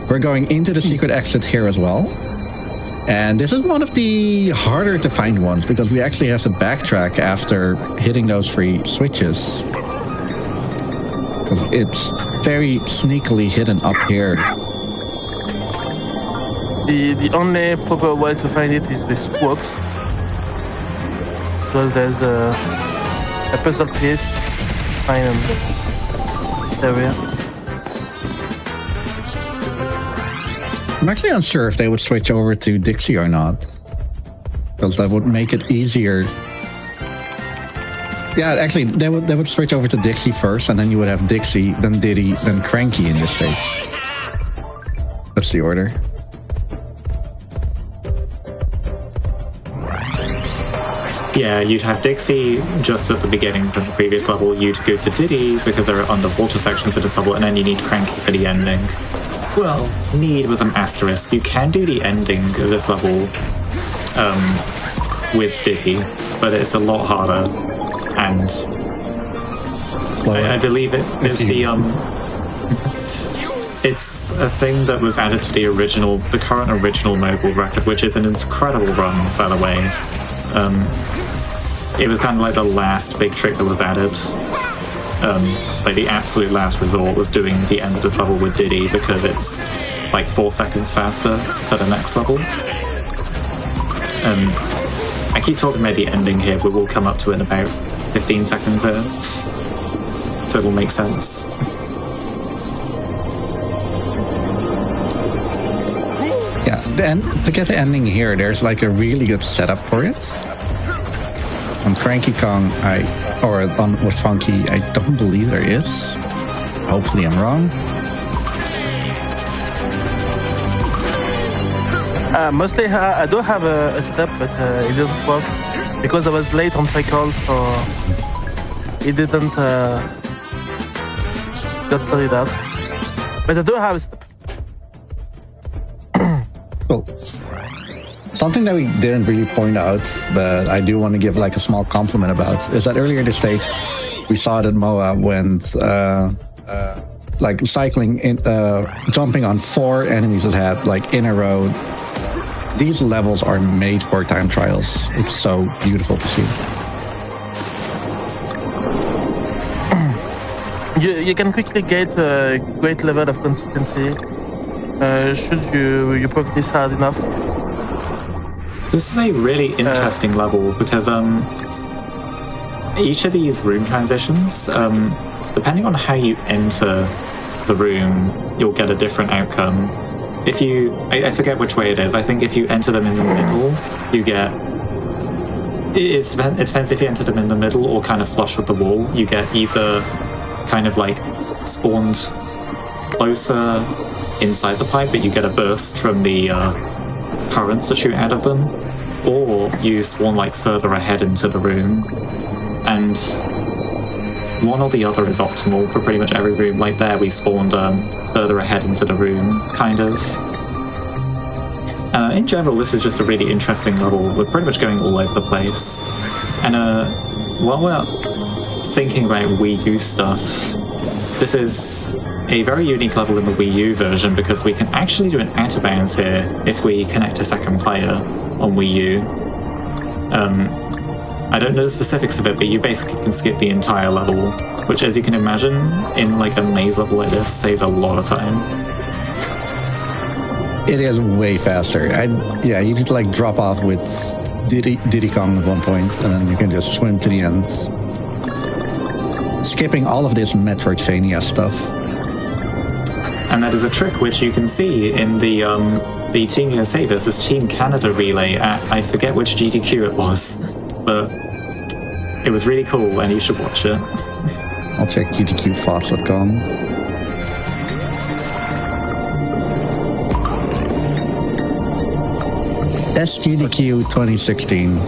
we're going into the secret exit here as well. And this is one of the harder to find ones because we actually have to backtrack after hitting those 3 switches. Because it's very sneakily hidden up here. The only proper way to find it is with squawks. Because there's a puzzle piece find in this area. I'm actually unsure if they would switch over to Dixie or not. Because that would make it easier. Yeah, actually, they would switch over to Dixie first, and then you would have Dixie, then Diddy, then Cranky in this stage. That's the order. Yeah, you'd have Dixie just at the beginning from the previous level. You'd go to Diddy because there are underwater sections of this level, and then you need Cranky for the ending. Well, need with an asterisk. You can do the ending of this level with Diddy, but it's a lot harder. And I believe it is the It's a thing that was added to the current original mobile record, which is an incredible run, by the way. It was kind of like the last big trick that was added. Like the absolute last resort was doing the end of this level with Diddy because it's like 4 seconds faster than the next level. I keep talking about the ending here, but we'll come up to it in about 15 seconds here. So it will make sense. Yeah, and to get the ending here, there's like a really good setup for it. On Cranky Kong, with Funky, I don't believe there is. Hopefully I'm wrong. Mostly, I do have a setup, but it didn't work because I was late on cycles, so it didn't get sorted out. But I do have a setup. Cool. Something that we didn't really point out, but I do want to give like a small compliment about, is that earlier in the stage, we saw that Moah went like cycling, jumping on 4 enemies that had like in a row. These levels are made for time trials. It's so beautiful to see. You can quickly get a great level of consistency should you practice hard enough. This is a really interesting level because each of these room transitions, depending on how you enter the room, you'll get a different outcome. If you, I forget which way it is. I think if you enter them in the middle, you get. It depends if you enter them in the middle or kind of flush with the wall. You get either kind of like spawned closer inside the pipe, but you get a burst from the currents that shoot out of them, or you spawn like further ahead into the room, and one or the other is optimal for pretty much every room. Like there, we spawned further ahead into the room, kind of. In general, this is just a really interesting level. We're pretty much going all over the place. And while we're thinking about Wii U stuff, this is a very unique level in the Wii U version because we can actually do an out of bounds here if we connect a second player on Wii U. I don't know the specifics of it, but you basically can skip the entire level, which, as you can imagine, in like a maze level like this, saves a lot of time. It is way faster. You need to like drop off with Diddy Kong at one point, and then you can just swim to the end. Skipping all of this Metroidvania stuff. And that is a trick which you can see in the Team USA versus Team Canada relay at, I forget which GDQ it was, but it was really cool and you should watch it. I'll check gdqfots.com. SGDQ 2016.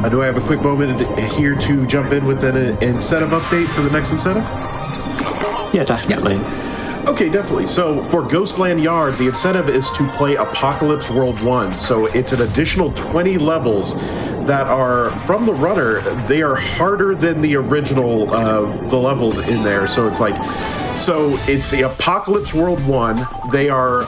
Do I have a quick moment here to jump in with an incentive update for the next incentive? Yeah, definitely. Okay, definitely. So for Ghostland Yard, the incentive is to play Apocalypse World 1. So it's an additional 20 levels that are from the runner. They are harder than the original, the levels in there. So it's it's the Apocalypse World 1. They are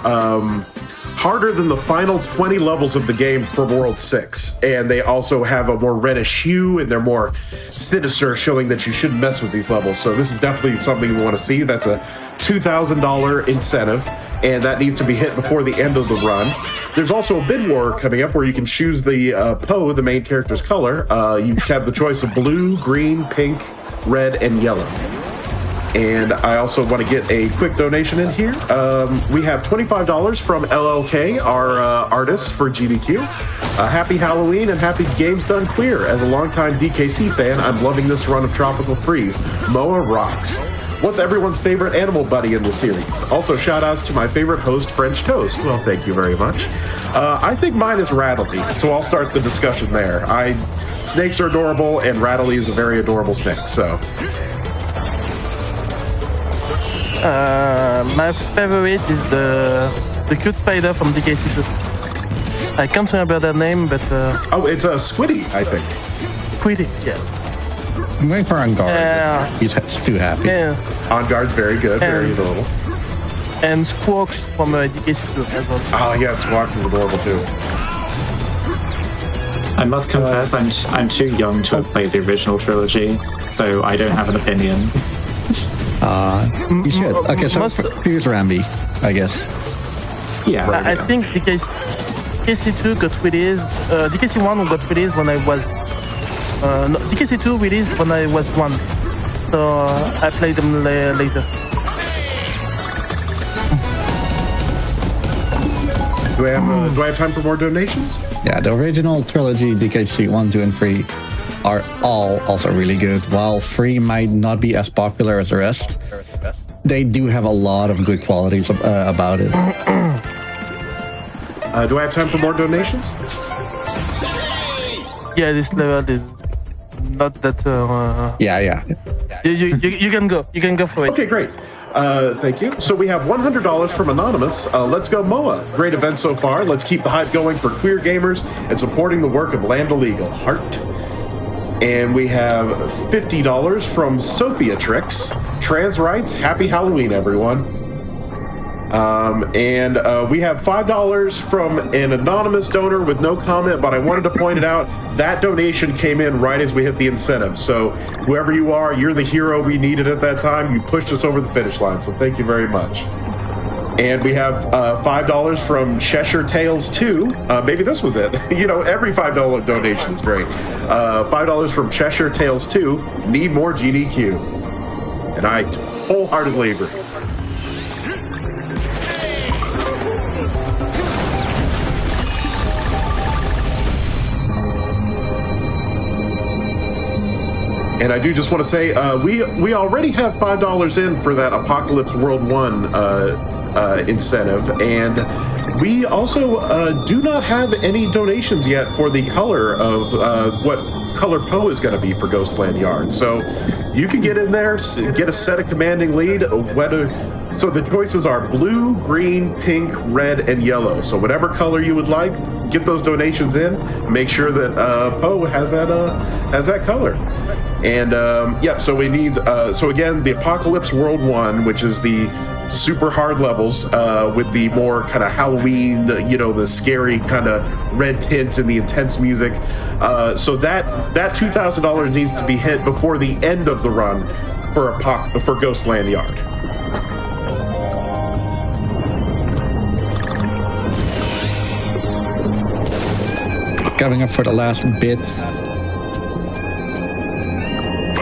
harder than the final 20 levels of the game for World 6. And they also have a more reddish hue, and they're more sinister, showing that you shouldn't mess with these levels. So this is definitely something we want to see. That's a $2,000 incentive, and that needs to be hit before the end of the run. There's also a bid war coming up where you can choose the Poe, the main character's color. You have the choice of blue, green, pink, red, and yellow. And I also want to get a quick donation in here. We have $25 from LLK, our artist for GDQ. Happy Halloween and happy Games Done Queer. As a longtime DKC fan, I'm loving this run of Tropical Freeze. Moah rocks. What's everyone's favorite animal buddy in the series? Also, shout outs to my favorite host, French Toast. Well, thank you very much. I think mine is Rattley, so I'll start the discussion there. Snakes are adorable, and Rattley is a very adorable snake, so... My favorite is the cute spider from DKC2. I can't remember their name, but Oh, it's a Squiddy, I think. Quiddy, yeah. I'm going for On Guard. He's too happy. Yeah. On Guard's very good, very And- adorable. And Squawks from LGBTQ as well. Oh, yes, Squawks is adorable too. I must confess, I'm too young to have played the original trilogy, so I don't have an opinion. You should. Okay, so here's Rambi, I guess. Yeah, I think DKC2 got released. DKC1 got released when I was. No, DKC2 released when I was 1. So I played them later. Do I have time for more donations? Yeah, the original trilogy, DKC 1, 2, and 3, are all also really good. While 3 might not be as popular as the rest, they do have a lot of good qualities about it. Do I have time for more donations? Yeah, this level is not that. Yeah. You can go. You can go for it. Okay, great. Thank you. So we have $100 from Anonymous. Let's go, Moah. Great event so far. Let's keep the hype going for queer gamers and supporting the work of Lambda Legal. Heart. And we have $50 from Sophia Tricks. Trans rights. Happy Halloween, everyone. And we have $5 from an anonymous donor with no comment, but I wanted to point it out. That donation came in right as we hit the incentive. So whoever you are, you're the hero we needed at that time. You pushed us over the finish line. So thank you very much. And we have $5 from Cheshire Tales 2. Maybe this was it. You know, every $5 donation is great. $5 from Cheshire Tales 2. Need more GDQ. And I wholeheartedly agree. And I do just want to say, we already have $5 in for that Apocalypse World 1 incentive, and we also do not have any donations yet for the color of what color Poe is going to be for Ghostland Yard. So you can get in there, get a set of commanding lead. So the choices are blue, green, pink, red, and yellow. So whatever color you would like, get those donations in. Make sure that Poe has that color. And so we need. So again, the Apocalypse World 1, which is the super hard levels with the more kind of Halloween, the scary kind of red tints and the intense music. So that $2,000 needs to be hit before the end of the run for Ghostland Yard. Coming up for the last bit.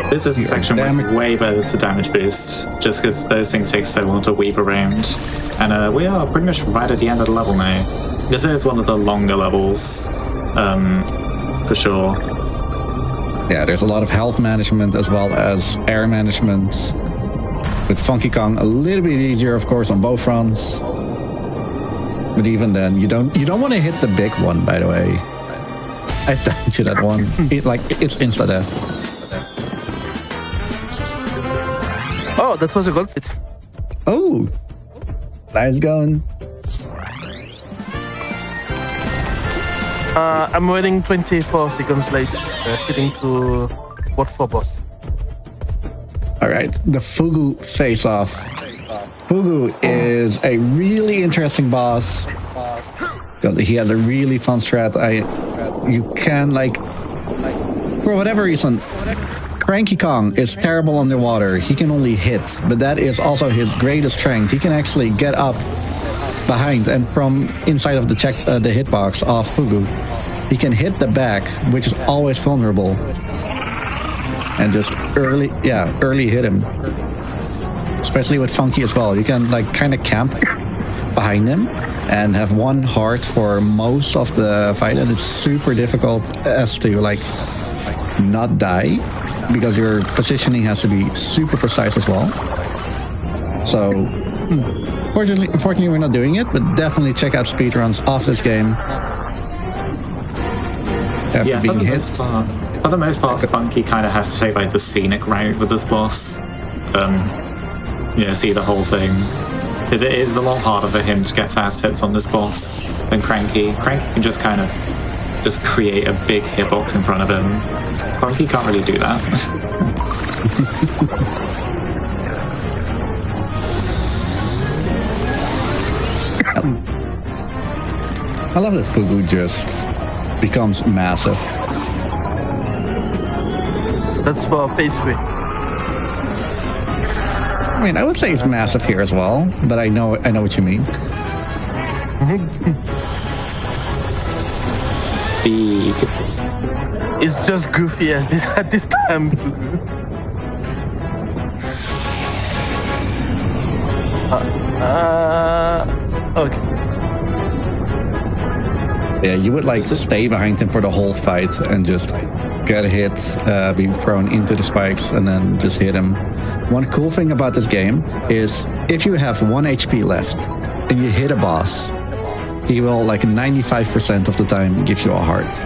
This is a section with way better to damage boost, just because those things take so long to weave around. And we are pretty much right at the end of the level now. This is one of the longer levels, for sure. Yeah, there's a lot of health management as well as air management. With Funky Kong, a little bit easier, of course, on both fronts. But even then, you don't want to hit the big one, by the way. I died to that one. It's insta-death. Oh, that was a gold hit. Oh, nice going. I'm waiting 24 seconds late, heading to World 4 boss. All right, the Fugu face-off. Fugu is a really interesting boss because he has a really fun strat. You can for whatever reason, Cranky Kong is terrible underwater. He can only hit, but that is also his greatest strength. He can actually get up behind and from inside of the hitbox of Fugu. He can hit the back, which is always vulnerable, and just early hit him. Especially with Funky as well. You can kind of camp behind him and have one heart for most of the fight, and it's super difficult as to not die because your positioning has to be super precise as well. So unfortunately we're not doing it, but definitely check out speedruns of this game after being hit. For the most part, Funky kind of has to take the scenic route with this boss. See the whole thing. Because it is a lot harder for him to get fast hits on this boss than Cranky. Cranky can just kind of just create a big hitbox in front of him. Funky can't really do that. I love that Fugu just becomes massive. That's for phase 3. I mean, I would say it's massive here as well, but I know what you mean. Big. It's just goofy as this at this time. Okay. Yeah, you would like stay behind him for the whole fight and just get a hit, be thrown into the spikes, and then just hit him. One cool thing about this game is if you have 1 HP left and you hit a boss, he will, like 95% of the time, give you a heart.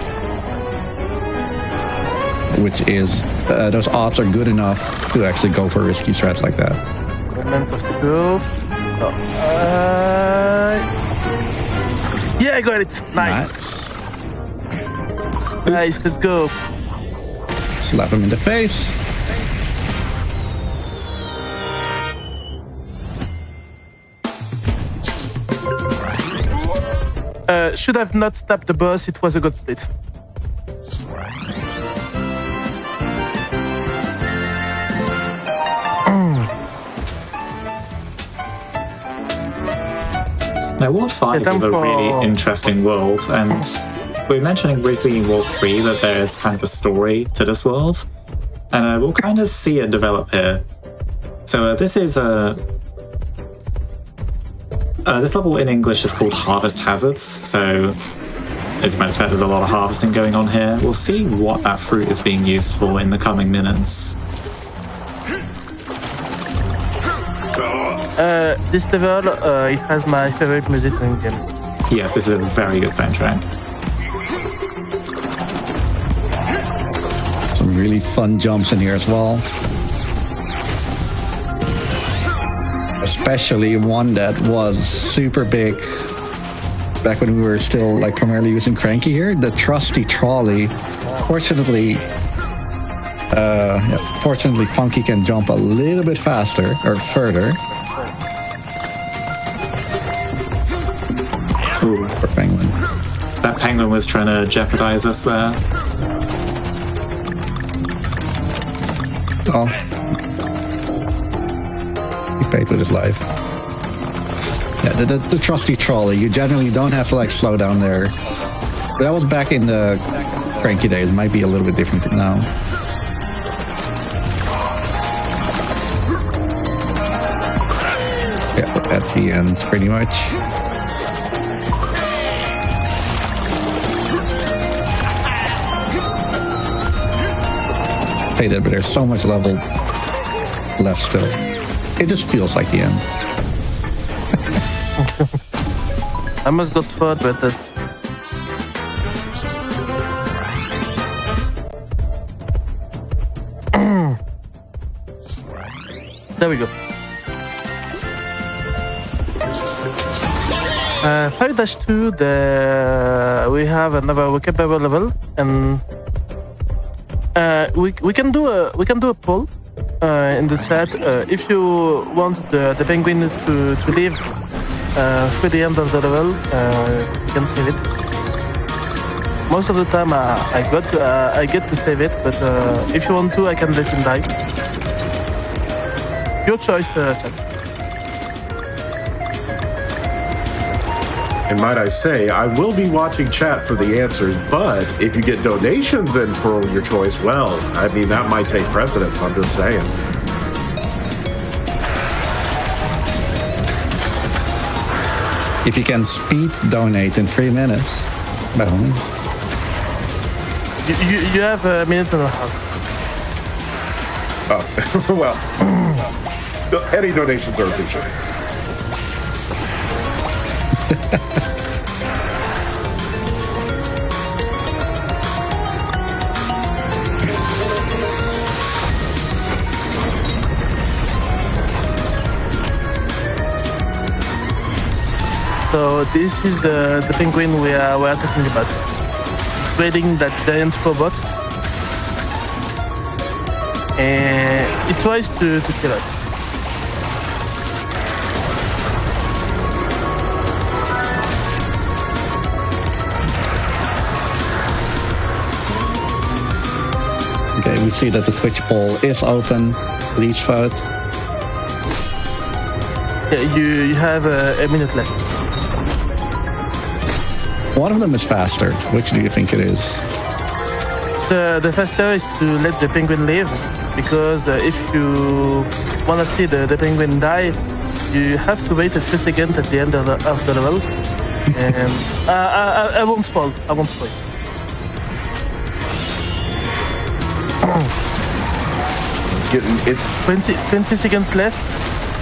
Which is, those odds are good enough to actually go for risky strats like that. Moment of truth. Yeah, I got it. Nice. Nice, let's go. Slap him in the face. Should have not stabbed the boss, it was a good split. Now, World 5 is a really interesting world, and we were mentioning briefly in World 3 that there's kind of a story to this world, and we'll kind of see it develop here. So this is this level in English is called Harvest Hazards, so as you might expect, there's a lot of harvesting going on here. We'll see what that fruit is being used for in the coming minutes. This level, it has my favorite music in the game. Yes, this is a very good soundtrack. Some really fun jumps in here as well. Especially one that was super big back when we were still like primarily using Cranky here. The trusty trolley. Fortunately, Funky can jump a little bit faster or further. Ooh. For Penguin. That penguin was trying to jeopardize us there. Oh. He paid with his life. Yeah, the trusty trolley. You generally don't have to like slow down there. But that was back in the Cranky days. It might be a little bit different now. Yeah, at the end, pretty much. But there's so much level left still. It just feels like the end. I almost got through it, but that's... There we go. 5-2, we have another vocabulary level, and we can do a poll in the chat if you want the penguin to live through the end of the level. You can save it. Most of the time I get to save it, but if you want to, I can let him die. Your choice, chat. And might I say, I will be watching chat for the answers, but if you get donations in for your choice, well, I mean, that might take precedence, I'm just saying. If you can speed donate in 3 minutes, by all means. You have a minute and a half. Oh, well, any donations are appreciated. So this is the penguin we are talking about. Raiding that giant robot. And it tries to kill us. Okay, we see that the Twitch poll is open. Please vote. Yeah, you have a minute left. One of them is faster. Which do you think it is? The faster is to let the penguin live, because if you want to see the penguin die, you have to wait a few seconds at the end of the level. And I won't spoil. It's 20 seconds left.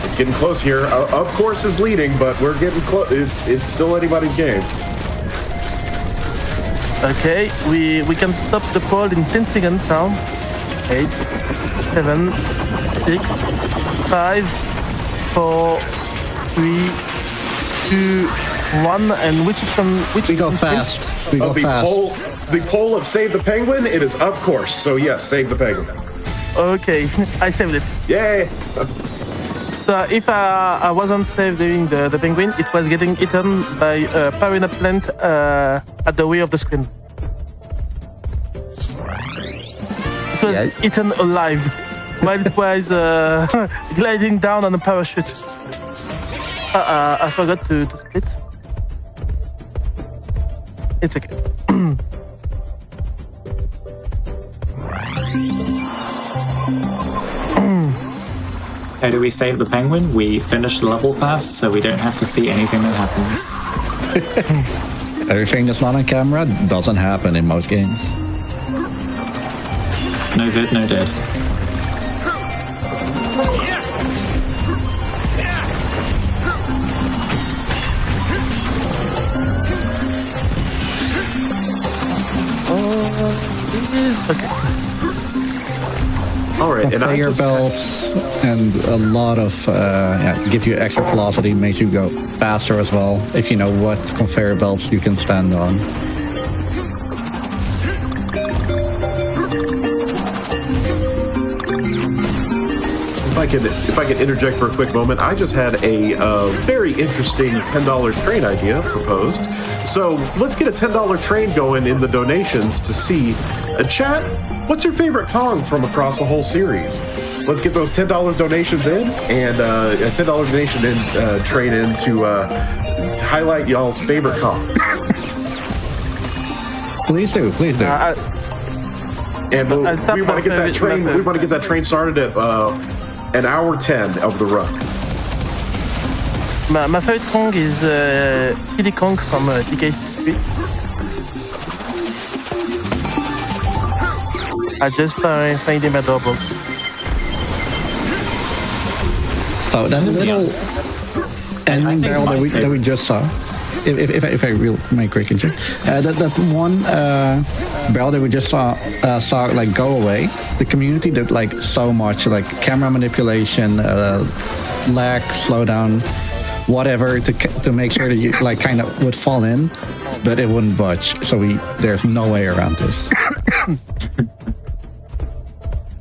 It's getting close here. Of course, is leading, but we're getting close. It's still anybody's game. Okay, we can stop the poll in 10 seconds now. 8, 7, 6, 5, 4, 3, 2, 1, and which We go fast. We go fast. The poll of Save the Penguin, it is of course. So yes, Save the Penguin. Okay, I saved it. Yay! So if I wasn't saved during the penguin, it was getting eaten by a piranha plant at the way of the screen. It was eaten alive while it was gliding down on a parachute. I forgot to split. It's okay. How do we save the penguin? We finish the level fast, so we don't have to see anything that happens. Everything that's not on camera doesn't happen in most games. No vid, no dead. Okay. All right, and Conveyor belts and a lot of give you extra velocity, makes you go faster as well if you know what conveyor belts you can stand on. If I could interject for a quick moment, I just had a very interesting $10 train idea proposed. So let's get a $10 train going in the donations to see. Chat, what's your favorite Kong from across the whole series? Let's get those $10 donations in, and a $10 donation in train in to highlight y'all's favorite Kongs. Please do. And we want to get that train. We want to get that train started at an hour 10 of the run. My favorite Kong is Kiddy Kong from DK3. I just find him adorable. Oh, that little ending barrel that we just saw. If I will make quick inject, that one barrel that we just saw like go away. The community did like so much, like camera manipulation, lag, slowdown, whatever, to make sure that you like kind of would fall in, but it wouldn't budge. So there's no way around this.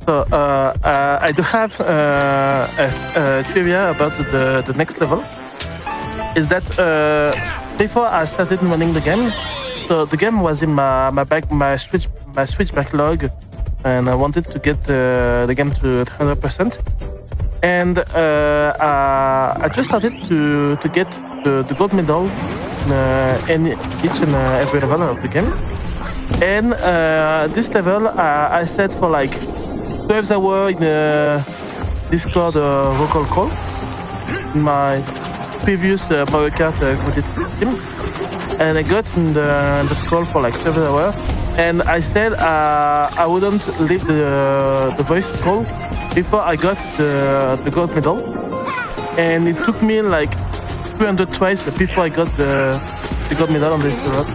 So I do have a trivia about the next level. Is that before I started running the game, so the game was in my Switch backlog, and I wanted to get the game to 100%. And I just started to get the gold medal in each and every level of the game. And this level I set for like 12 hours in a Discord vocal call in my previous Mario Kart competitive team, and I got in the call for like 7 hours, and I said I wouldn't leave the voice call before I got the gold medal, and it took me like 300 tries before I got the gold medal on this road.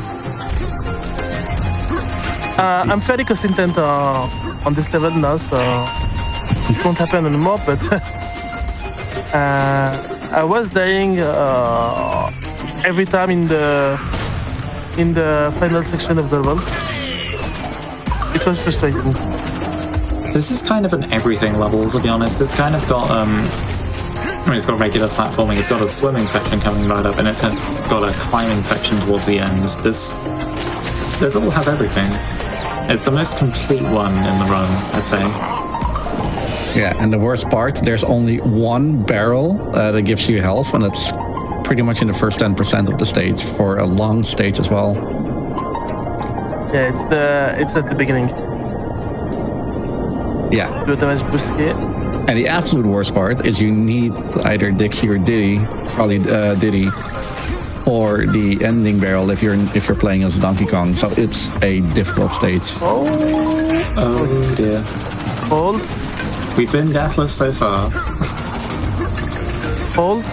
I'm fairly consistent on this level now, so it won't happen anymore, but I was dying every time in the final section of the level. It was frustrating. This is kind of an everything level, to be honest. It's kind of got it's got regular platforming. It's got a swimming section coming right up, and it's got a climbing section towards the end. This level has everything. It's the most complete one in the run, I'd say. Yeah, and the worst part, there's only one barrel that gives you health, and it's pretty much in the first 10% of the stage for a long stage as well. Yeah, it's at the beginning. Yeah. So the most boost here. And the absolute worst part is you need either Dixie or Diddy, probably Diddy, for the ending barrel if you're playing as Donkey Kong. So it's a difficult stage. Oh dear. Hold. We've been deathless so far. Hold.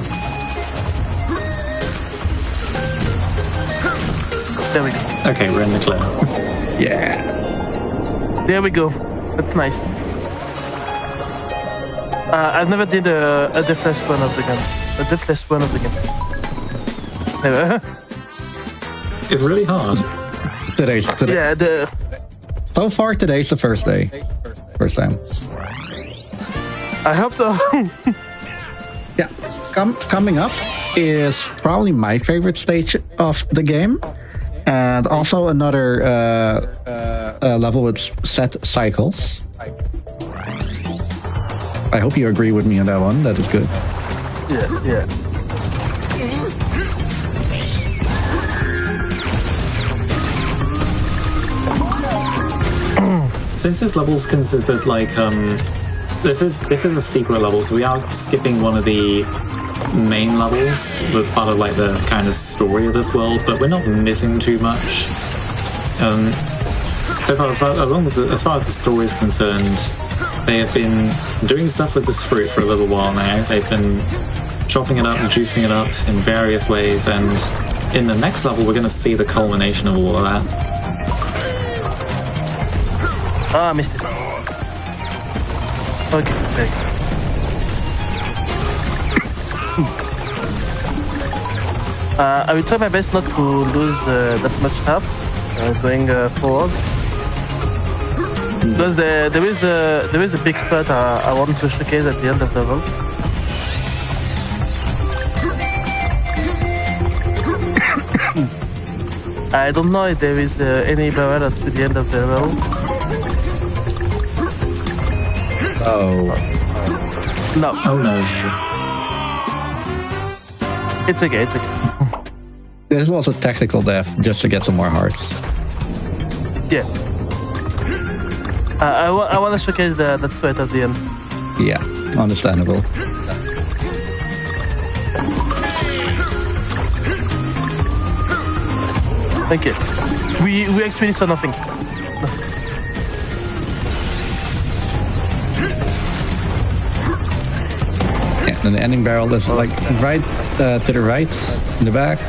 There we go. Okay, we're in the clear. Yeah. There we go. That's nice. I've never did a deathless run of the game. A deathless run of the game. Never. It's really hard. Today. Yeah, So far, today's the first day. First time. I hope so. Yeah. Coming up is probably my favorite stage of the game. And also another level with set cycles. I hope you agree with me on that one. That is good. Yeah. Since this level's considered like this is a secret level, so we are skipping one of the main levels that's part of like the kind of story of this world, but we're not missing too much. So far, as far as the story is concerned, they have been doing stuff with this fruit for a little while now. They've been chopping it up and juicing it up in various ways, and in the next level we're going to see the culmination of all of that. Ah, I missed it. Okay. I will try my best not to lose that much stuff going forward. Because there is a big spot I want to showcase at the end of the level. I don't know if there is any barrel to the end of the level. Oh. No. Oh no. It's okay. This was a technical death just to get some more hearts. Yeah. I want to showcase that sweat at the end. Yeah, understandable. Thank you. We actually saw nothing. Yeah, and the ending barrel is like right to the right, in the back.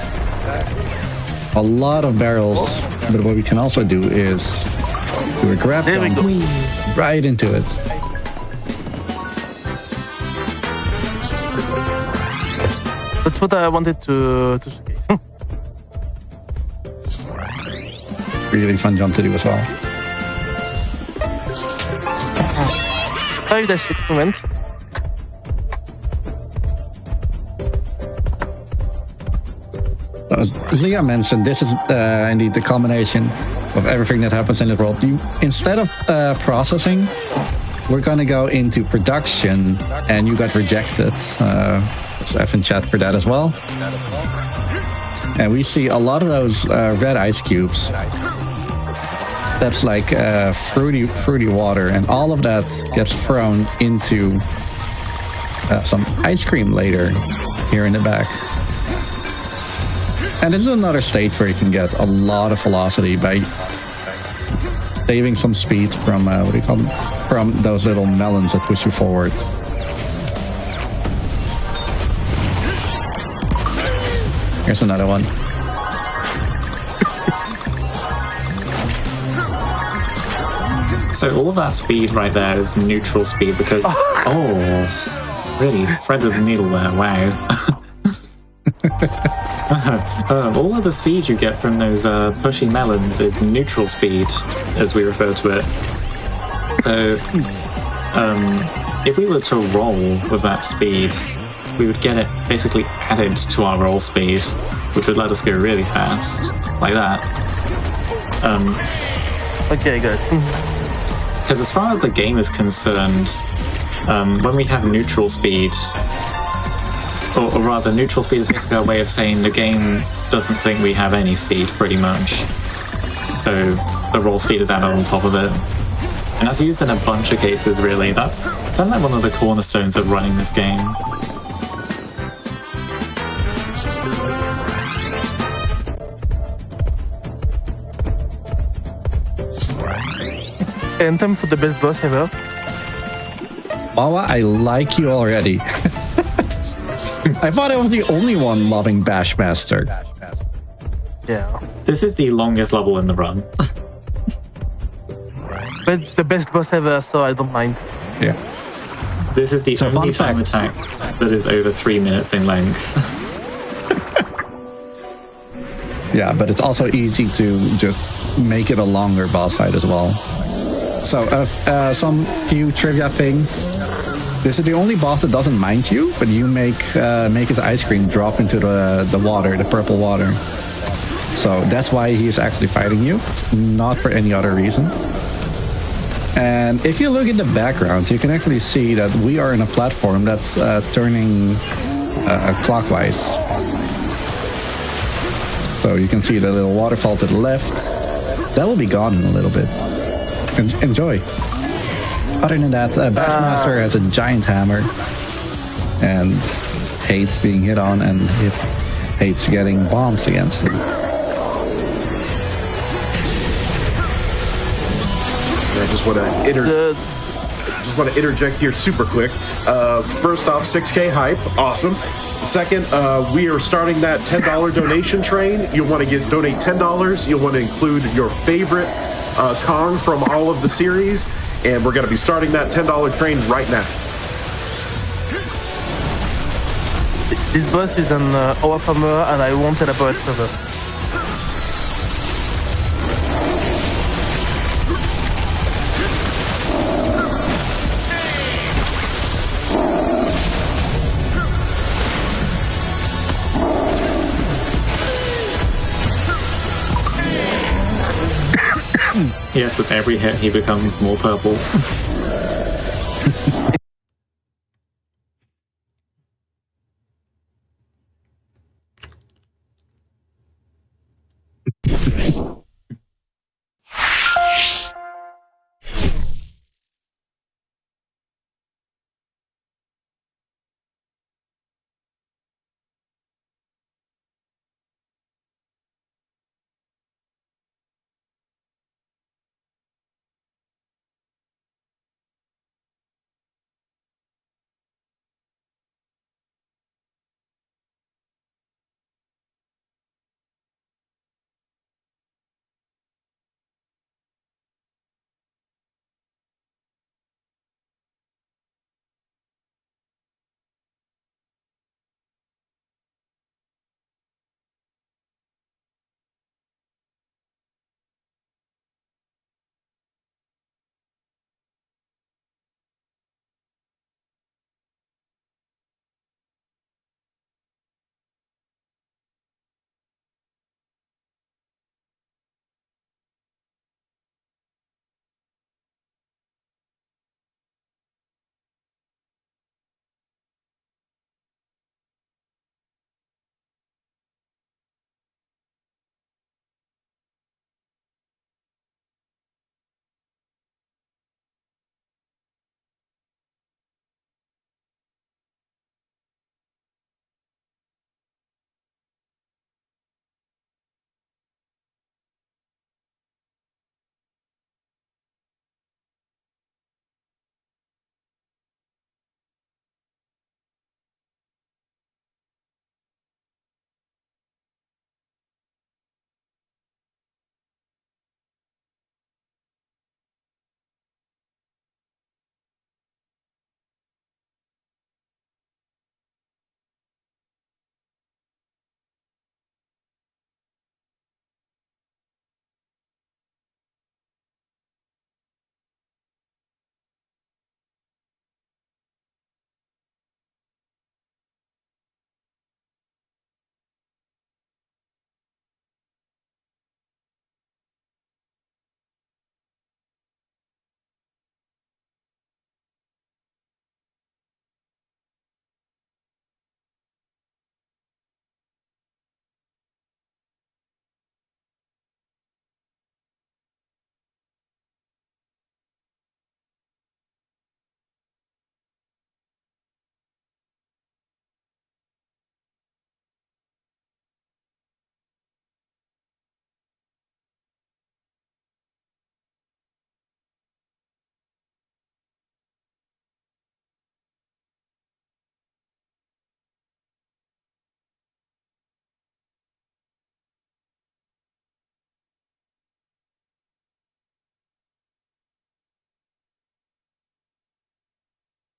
A lot of barrels, but what we can also do is do a grab There we down go. right into it. That's what I wanted to showcase. Really fun jump to do as well. 5-6 moment. As Leah mentioned, this is indeed the culmination of everything that happens in the world. Instead of processing, we're going to go into production, and you got rejected. So F in chat for that as well. And we see a lot of those red ice cubes. That's like fruity water, and all of that gets thrown into some ice cream later here in the back. And this is another stage where you can get a lot of velocity by saving some speed from, what do you call them? From those little melons that push you forward. Here's another one. So all of that speed right there is neutral speed because really threaded the needle there. Wow. All of the speed you get from those pushy melons is neutral speed, as we refer to it. So, if we were to roll with that speed, we would get it basically added to our roll speed, which would let us go really fast, like that. Okay, good. Because as far as the game is concerned, when we have neutral speed, or rather, neutral speed is basically a way of saying the game doesn't think we have any speed, pretty much. So the roll speed is added on top of it. And that's used in a bunch of cases, really. That's kind of like one of the cornerstones of running this game. Anthem for the best boss ever. Moah, I like you already. I thought I was the only one loving Bashmaster. Yeah. This is the longest level in the run. But it's the best boss ever, so I don't mind. Yeah. This is the So, only fun time attack that is over 3 minutes in length. Yeah, but it's also easy to just make it a longer boss fight as well. So, some few trivia things. This is the only boss that doesn't mind you, but you make his ice cream drop into the water, the purple water. So that's why he's actually fighting you, not for any other reason. And if you look in the background, you can actually see that we are in a platform that's turning clockwise. So you can see the little waterfall to the left. That will be gone in a little bit. Enjoy. Other than that, Bassmaster has a giant hammer and hates being hit on and hates getting bombs against him. I just want to interject here super quick. First off, 6K hype, awesome. Second, we are starting that $10 donation train. You'll want to donate $10. You'll want to include your favorite Kong from all of the series, and we're going to be starting that $10 train right now. This boss is an overfarmer, and I won't elaborate further. Yes, with every hit he becomes more purple.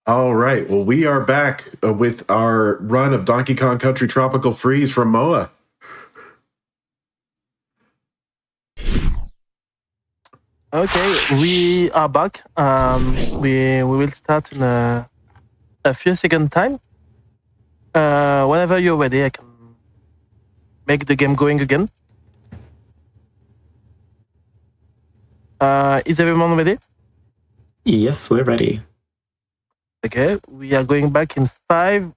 All right. Well, we are back with our run of Donkey Kong Country Tropical Freeze from Moah. Okay, we are back. We will start in a few seconds time. Whenever you're ready, I can make the game going again. Is everyone ready? Yes, we're ready. Okay, we are going back in 5,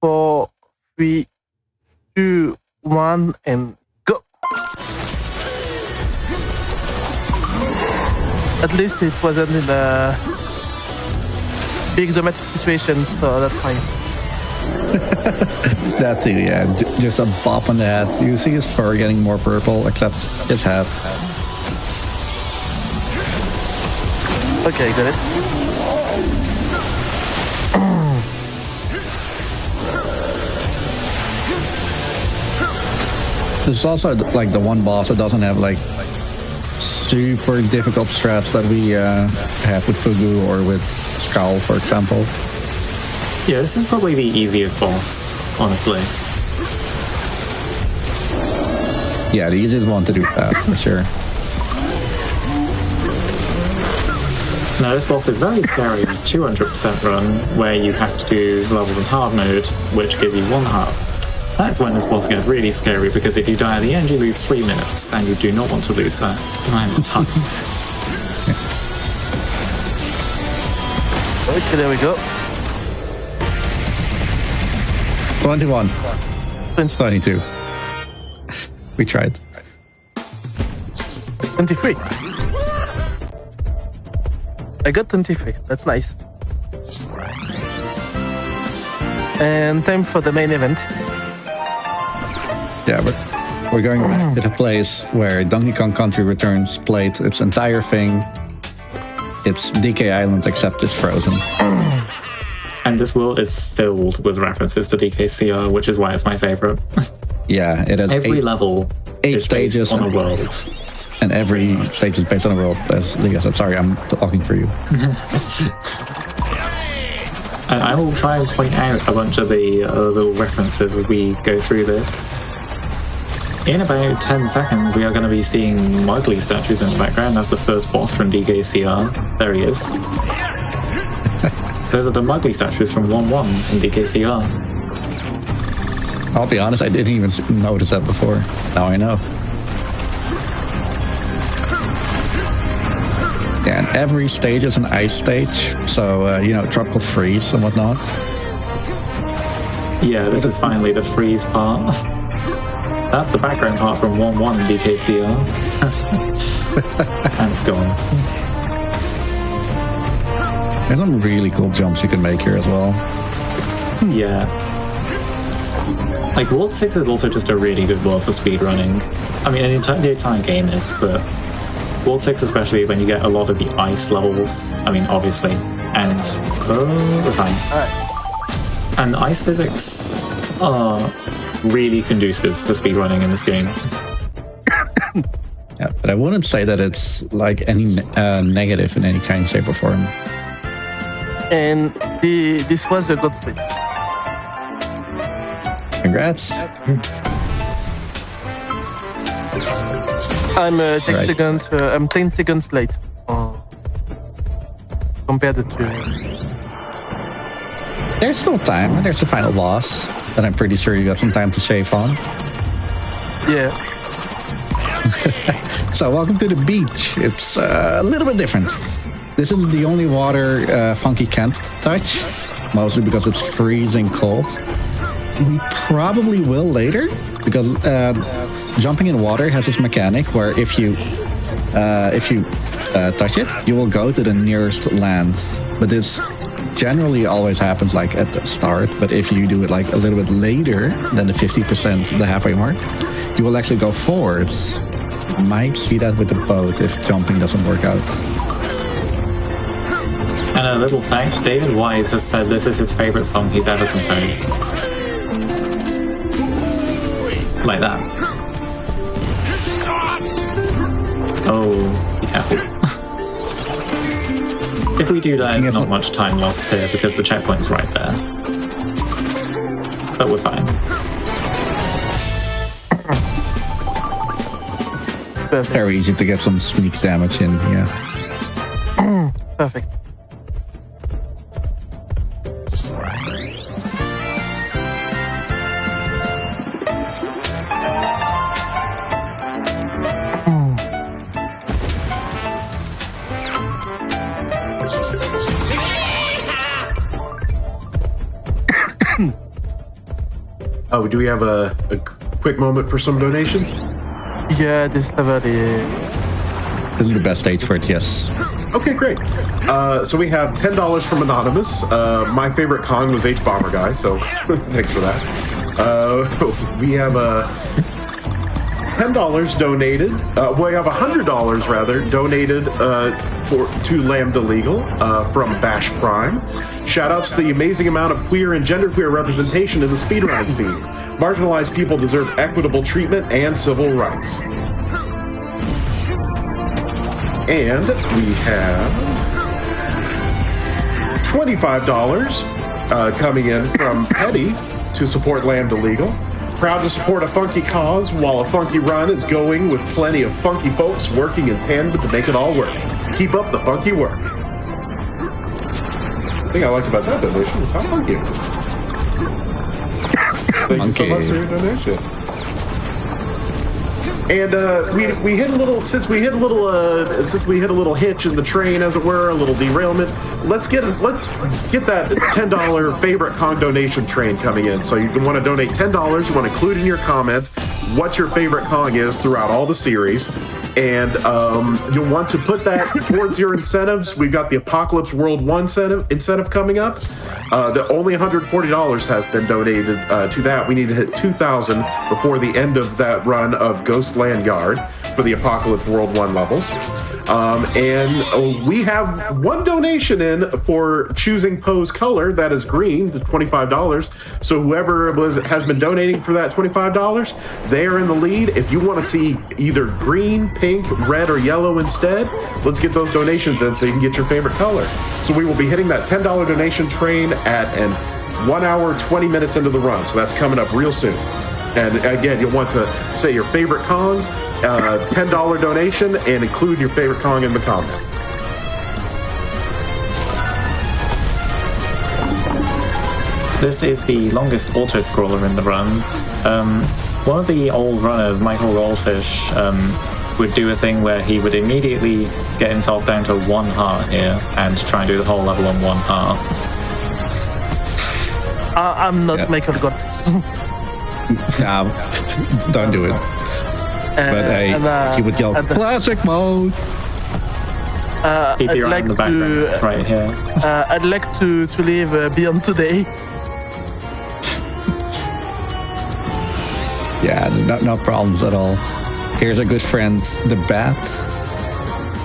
4, 3, 2, 1, and go. At least it wasn't in a big dramatic situation, so that's fine. That too, yeah. Just a bop on the head. You see his fur getting more purple, except his head. Okay, got it. This is also like the one boss that doesn't have like super difficult strats that we have with Fugu or with Scowl, for example. Yeah, this is probably the easiest boss, honestly. Yeah, the easiest one to do that, for sure. Now, this boss is very scary 200% run, where you have to do levels in hard mode, which gives you 1 heart. That's when this boss gets really scary, because if you die at the end, you lose 3 minutes, and you do not want to lose that amount of time. Okay, there we go. 21. 22. We tried. 23. I got 23. That's nice. And time for the main event. Yeah, but we're going back to the place where Donkey Kong Country Returns played its entire thing. It's DK Island, except it's frozen. And this world is filled with references to DKCR, which is why it's my favorite. Yeah, it has Every level eight is based stages on a world. And every stage is based on a world, as Leah said. Sorry, I'm talking for you. And I will try and point out a bunch of the little references as we go through this. In about 10 seconds, we are going to be seeing Mowgli statues in the background. That's the first boss from DKCR. There he is. Those are the Mowgli statues from 1-1 in DKCR. I'll be honest, I didn't even notice that before. Now I know. Yeah, and every stage is an ice stage, so, tropical freeze and whatnot. Yeah, this is finally the freeze part. That's the background part from 1-1 in DKCR. And it's gone. There's some really cool jumps you can make here as well. Yeah. Like, World 6 is also just a really good world for speedrunning. I mean, the entire game is, but World 6 especially when you get a lot of the ice levels, I mean, obviously, and... Oh, we're fine. Alright. And ice physics are really conducive for speedrunning in this game. Yeah, but I wouldn't say that it's like any negative in any kind, shape, or form. And this was a good split. Congrats. I'm 10 Right. seconds. I'm 10 seconds late compared to. There's still time. There's the final boss that I'm pretty sure you got some time to save on. Yeah. So welcome to the beach. It's a little bit different. This is the only water Funky can't touch, mostly because it's freezing cold. We probably will later, because jumping in water has this mechanic where if you touch it, you will go to the nearest land. But this generally always happens like at the start. But if you do it like a little bit later than the 50%, the halfway mark, you will actually go forwards. You might see that with the boat if jumping doesn't work out. And a little fact, David Wise has said this is his favorite song he's ever composed. Like that. Oh, be careful. If we do that, it's not much time lost here because the checkpoint's right there. But we're fine. Very easy to get some sneak damage in, yeah. Perfect. Oh, do we have a quick moment for some donations? Yeah, this level is... This is the best stage for it, yes. Okay, great. So we have $10 from Anonymous. My favorite Kong was H Bomber Guy, so thanks for that. We have $10 donated. We have $100 rather donated to Lambda Legal from Bash Prime. Shoutouts to the amazing amount of queer and genderqueer representation in the speedrunning scene. Marginalized people deserve equitable treatment and civil rights. And we have $25 coming in from Petty to support Lambda Legal. Proud to support a funky cause while a funky run is going with plenty of funky folks working in tandem to make it all work. Keep up the funky work. The thing I liked about that donation was how funky it was. Thank you so much for your donation. And we hit a little since we hit a little hitch in the train, as it were, a little derailment. Let's get that $10 favorite Kong donation train coming in. So you can want to donate $10. You want to include in your comment what your favorite Kong is throughout all the series, and you'll want to put that towards your incentives. We've got the Apocalypse World 1 incentive coming up. The only $140 has been donated to that. We need to hit 2,000 before the end of that run of Ghostland Yard for the Apocalypse World 1 levels. And we have one donation in for choosing Poe's color, that is green, the $25. So whoever has been donating for that $25, they are in the lead. If you want to see either green, pink, red, or yellow instead, let's get those donations in so you can get your favorite color. So we will be hitting that $10 donation train at 1 hour, 20 minutes into the run. So that's coming up real soon. And again, you'll want to say your favorite Kong, $10 donation, and include your favorite Kong in the comment. This is the longest auto-scroller in the run. One of the old runners, Michael Rollfish, would do a thing where he would immediately get himself down to 1 heart here and try and do the whole level on 1 heart. I'm not Michael God. No, don't do it. But he would yell, classic mode! Keep your eye in the background, right here. I'd like to live beyond today. Yeah, no problems at all. Here's a good friend, the bat.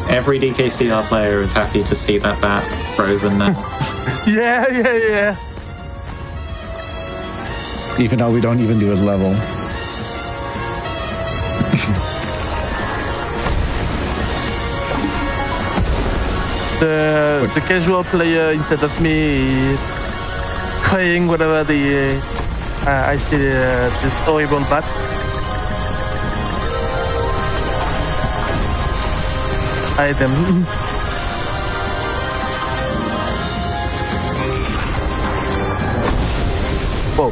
Every DKCR player is happy to see that bat frozen now. Yeah. Even though we don't even do his level. The casual player instead of me crying whenever I see this horrible bat. I them. Whoa.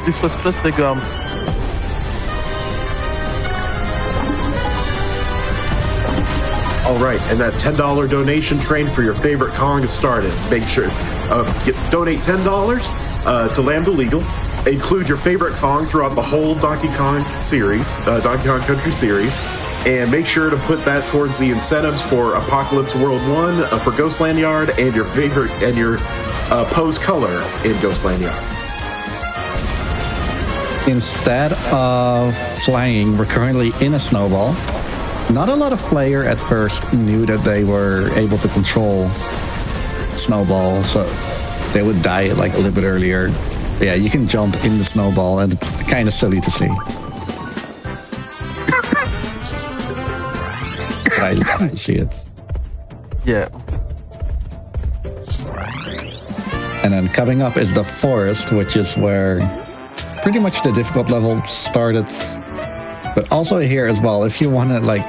This was close to the ground. All right, and that $10 donation train for your favorite Kong is started. Make sure donate $10 to Lambda Legal. Include your favorite Kong throughout the whole Donkey Kong series, Donkey Kong Country series, and make sure to put that towards the incentives for Apocalypse World 1, for Ghostland Yard, and your favorite and your Poe's color in Ghostland Yard. Instead of flying, we're currently in a snowball. Not a lot of players at first knew that they were able to control snowball, so they would die like a little bit earlier. But yeah, you can jump in the snowball, and it's kind of silly to see. But I love to see it. Yeah. And then coming up is the forest, which is where pretty much the difficult level started. But also here as well, if you want to like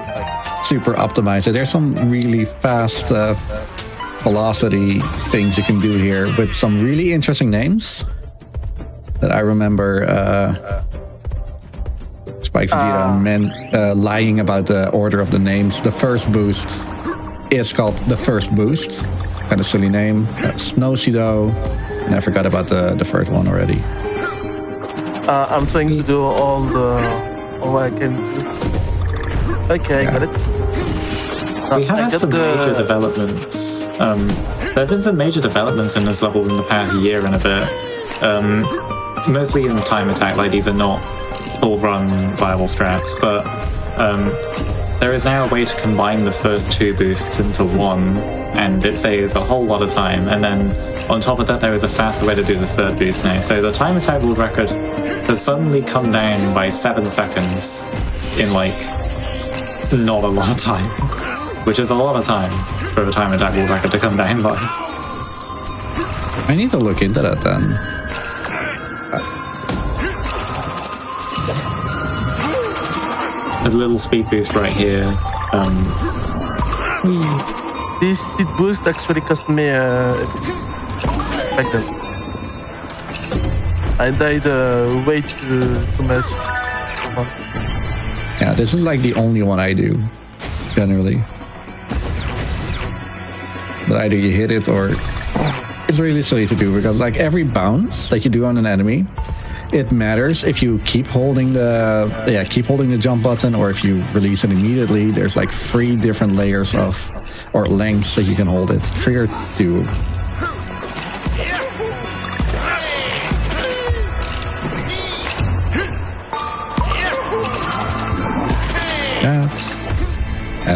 super optimize it, there's some really fast velocity things you can do here with some really interesting names that I remember Spike Vegeta lying about the order of the names. The first boost is called the first boost. Kind of silly name. Snow Pseudo. And I forgot about the first one already. I'm trying to do all I can do. Okay, I got it. We have had some major developments. There have been some major developments in this level in the past year and a bit. Mostly in time attack, like these are not full run viable strats, but there is now a way to combine the first two boosts into one, and it saves a whole lot of time. And then on top of that, there is a faster way to do the third boost now. So the time attack world record has suddenly come down by 7 seconds in like not a lot of time, which is a lot of time for a time attack world record to come down by. I need to look into that then. There's a little speed boost right here. This speed boost actually cost me back then. I died way too much. Yeah, this is like the only one I do, generally. But either you hit it or it's really silly to do because like every bounce that you do on an enemy, it matters if you keep holding the jump button or if you release it immediately. There's like 3 different layers of or lengths that you can hold it. 3 or 2.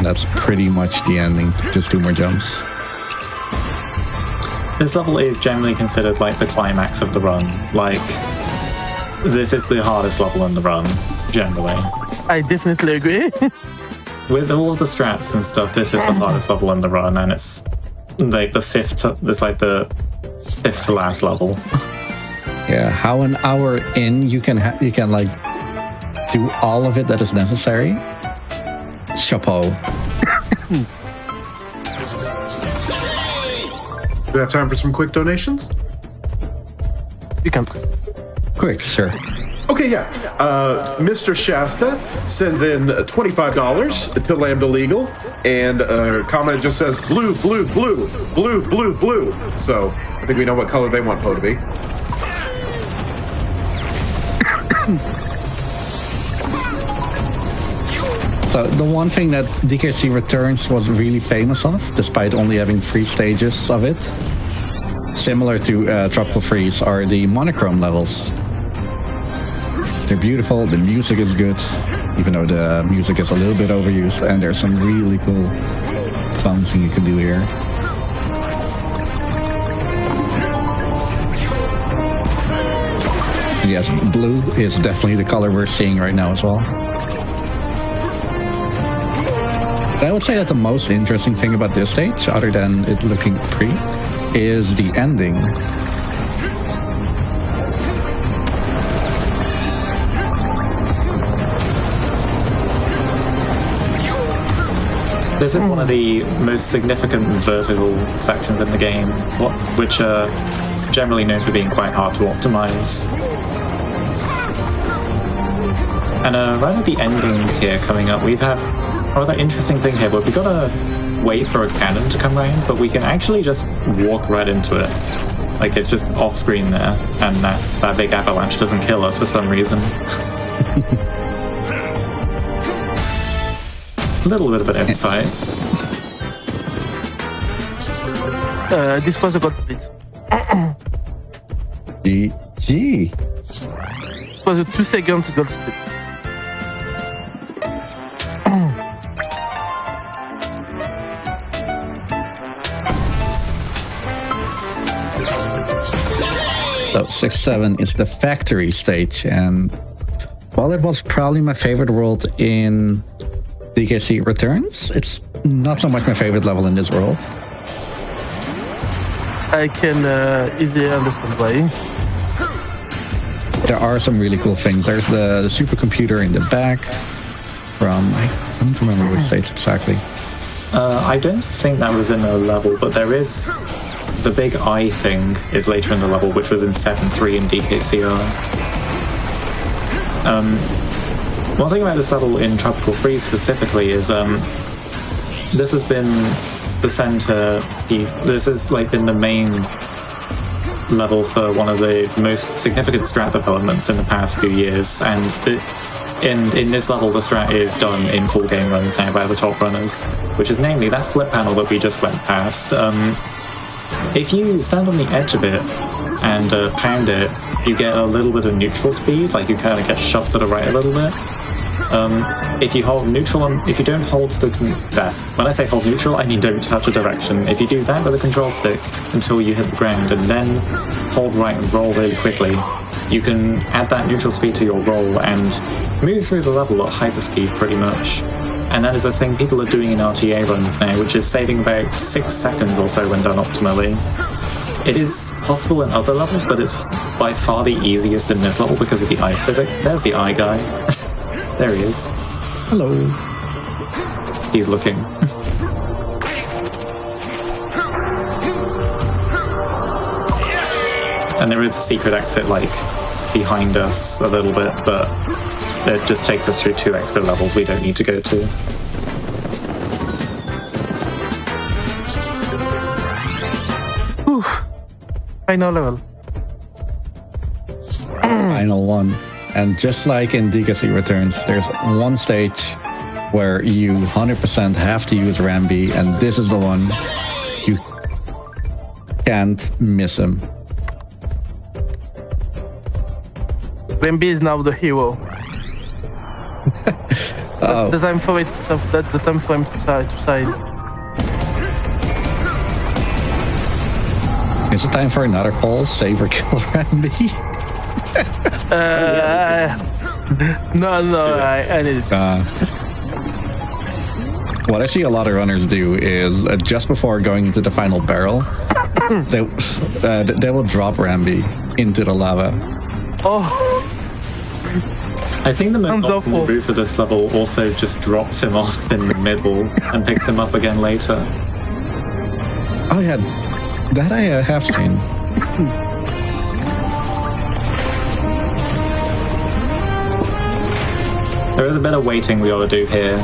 That's pretty much the ending. Just 2 more jumps. This level is generally considered like the climax of the run. Like, this is the hardest level in the run, generally. I definitely agree. With all of the strats and stuff, this is the hardest level in the run, and it's like the fifth to last level. Yeah, how an hour in you can like do all of it that is necessary. Chapeau. We have time for some quick donations? You can. Quick, sir. Okay, yeah. Mr. Shasta sends in $25 to Lambda Legal, and comment just says blue, blue, blue, blue, blue, blue. So I think we know what color they want Poe to be. The one thing that DKC Returns was really famous of, despite only having 3 stages of it, similar to Tropical Freeze, are the monochrome levels. They're beautiful, the music is good, even though the music is a little bit overused, and there's some really cool bouncing you can do here. Yes, blue is definitely the color we're seeing right now as well. I would say that the most interesting thing about this stage, other than it looking pretty, is the ending. This is one of the most significant vertical sections in the game, which are generally known for being quite hard to optimize. And right at the ending here coming up, we have a rather interesting thing here, where we've got to wait for a cannon to come round, but we can actually just walk right into it. Like, it's just off screen there, and that big avalanche doesn't kill us for some reason. A little bit of an insight. This was a gold split. GG. It was a 2-second gold split. So 6-7 is the factory stage, and while it was probably my favorite world in DKC Returns, it's not so much my favorite level in this world. I can easily understand why. There are some really cool things. There's the supercomputer in the back from, I don't remember which stage exactly. I don't think that was in a level, but there is the big eye thing is later in the level, which was in 7.3 in DKCR. One thing about this level in Tropical Freeze specifically is this has been the center piece. This has like been the main level for one of the most significant strat developments in the past few years, and in this level the strat is done in full game runs now by the top runners, which is namely that flip panel that we just went past. If you stand on the edge of it and pound it, you get a little bit of neutral speed, like you kind of get shoved to the right a little bit. If you hold neutral, if you don't hold when I say hold neutral, I mean don't touch a direction. If you do that with a control stick until you hit the ground and then hold right and roll really quickly, you can add that neutral speed to your roll and move through the level at hyperspeed pretty much. And that is a thing people are doing in RTA runs now, which is saving about 6 seconds or so when done optimally. It is possible in other levels, but it's by far the easiest in this level because of the ice physics. There's the eye guy. There he is. Hello. He's looking. And there is a secret exit, like, behind us a little bit, but it just takes us through 2 extra levels we don't need to go to. Final level. Final one. And just like in DKC Returns, there's one stage where you 100% have to use Rambi, and this is the one you can't miss him. Rambi is now the hero. Oh. That's the time for it. That's the time for him to side. Is it time for another poll? Save or kill Rambi? No, I need it. What I see a lot of runners do is just before going into the final barrel, they will drop Rambi into the lava. Oh, I think the most Sounds optimal awful. route for this level also just drops him off in the middle and picks him up again later. Oh yeah, that I have seen. There is a bit of waiting we ought to do here.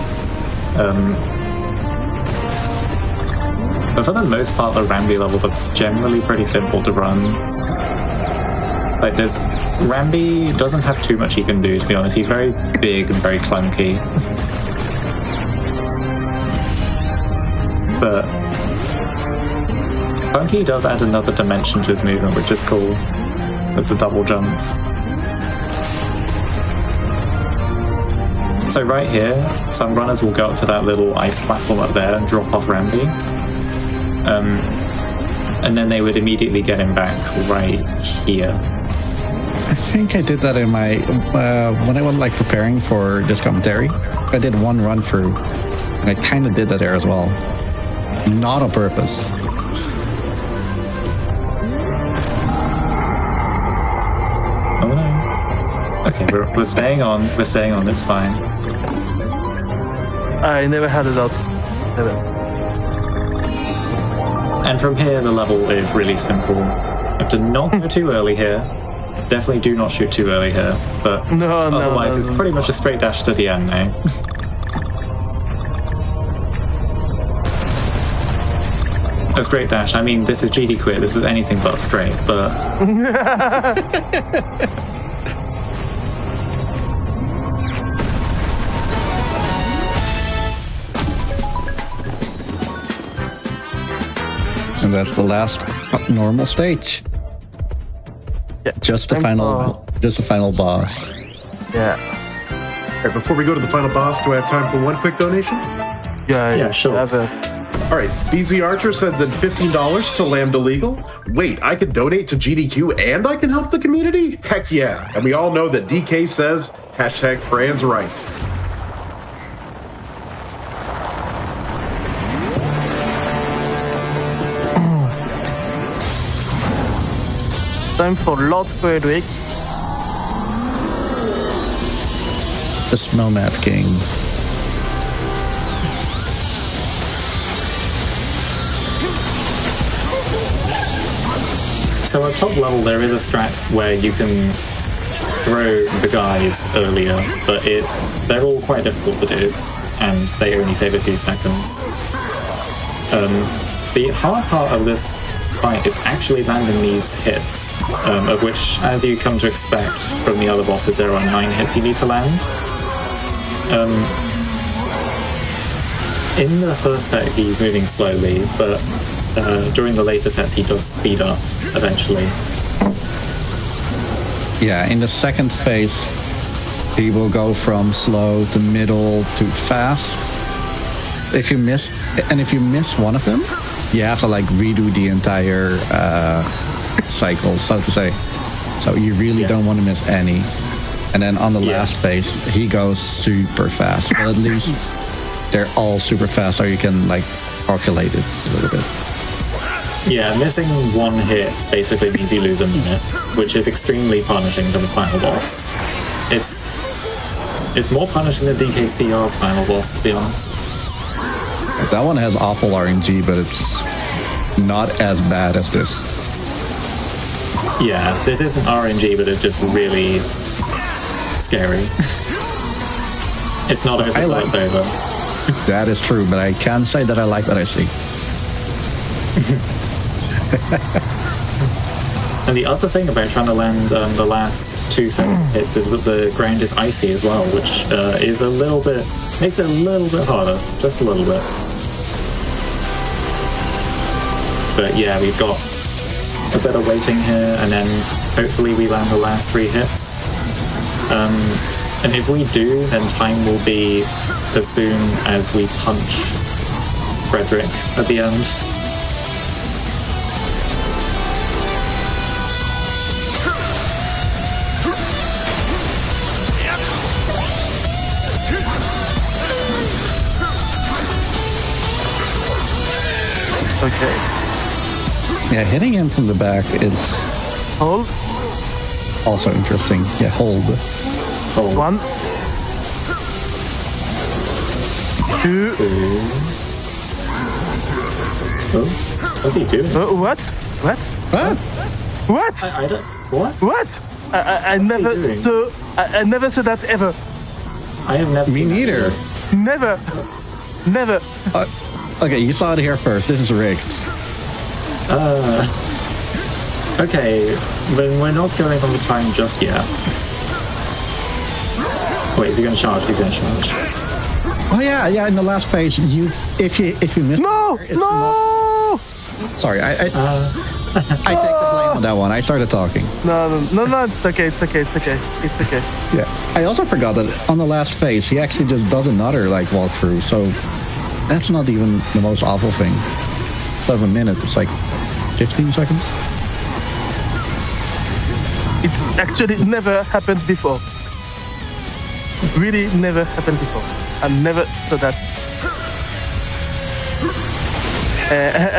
But for the most part, the Rambi levels are generally pretty simple to run. Like this, Rambi doesn't have too much he can do, to be honest. He's very big and very clunky. But Funky does add another dimension to his movement, which is cool, with the double jump. So right here, some runners will go up to that little ice platform up there and drop off Rambi. And then they would immediately get him back right here. I think I did that in my when I was like preparing for this commentary. I did one run through, and I kind of did that there as well, not on purpose. Oh no. Okay, we're staying on. We're staying on. It's fine. I never had a doubt. Never. And from here, the level is really simple. You have to not go too early here. Definitely do not shoot too early here. But otherwise, it's pretty much a straight dash to the end now. A straight dash. I mean, this is GD Quit. This is anything but straight. But And that's the last normal stage. Yeah. Just the final boss. Yeah. All right, before we go to the final boss, do I have time for one quick donation? Yeah, sure. Have a, All right, BZ Archer sends in $15 to Lambda Legal. Wait, I can donate to GDQ and I can help the community? Heck yeah. And we all know that DK says #Fran's rights. Time for Lord Frederick. The Snowmat King. So at top level, there is a strat where you can throw the guys earlier, but they're all quite difficult to do, and they only save a few seconds. The hard part of this fight is actually landing these hits, of which, as you come to expect from the other bosses, there are 9 hits you need to land. In the first set, he's moving slowly, but during the later sets, he does speed up eventually. Yeah, in the second phase, he will go from slow to middle to fast. If you miss one of them, you have to like redo the entire cycle, so to say. So you really don't want to miss any. And then on the last phase, he goes super fast. But at least they're all super fast, so you can like calculate it a little bit. Yeah, missing one hit basically means you lose a minute, which is extremely punishing for the final boss. It's more punishing than DKCR's final boss, to be honest. That one has awful RNG, but it's not as bad as this. Yeah, this isn't RNG, but it's just really scary. It's not over till it's over. That is true, but I can't say that I like what I see. And the other thing about trying to land the last 2 sets of hits is that the ground is icy as well, which is makes it a little bit harder, just a little bit. But yeah, we've got a bit of waiting here, and then hopefully we land the last 3 hits. And if we do, then time will be as soon as we punch Frederick at the end. Okay. Yeah, hitting him from the back is Hold. also interesting. Yeah, hold. 1, 2. Oh, what's he doing? What? What? Ah, What? I don't. What? What? I never doing? saw. I never saw that ever. I have never me seen that neither. before. Never. Never. Okay, you saw it here first. This is rigged. Okay, then we're not going on the time just yet. Wait, is he going to charge? He's going to charge. Oh yeah, in the last page, if you miss, No! it's No! Sorry, I take the blame on that one. I started talking. No, it's okay, it's okay. Yeah, I also forgot that on the last phase, he actually just does another like walkthrough. So that's not even the most awful thing. Instead of a minute, it's like 15 seconds. It actually never happened before. Really never happened before. I never saw that.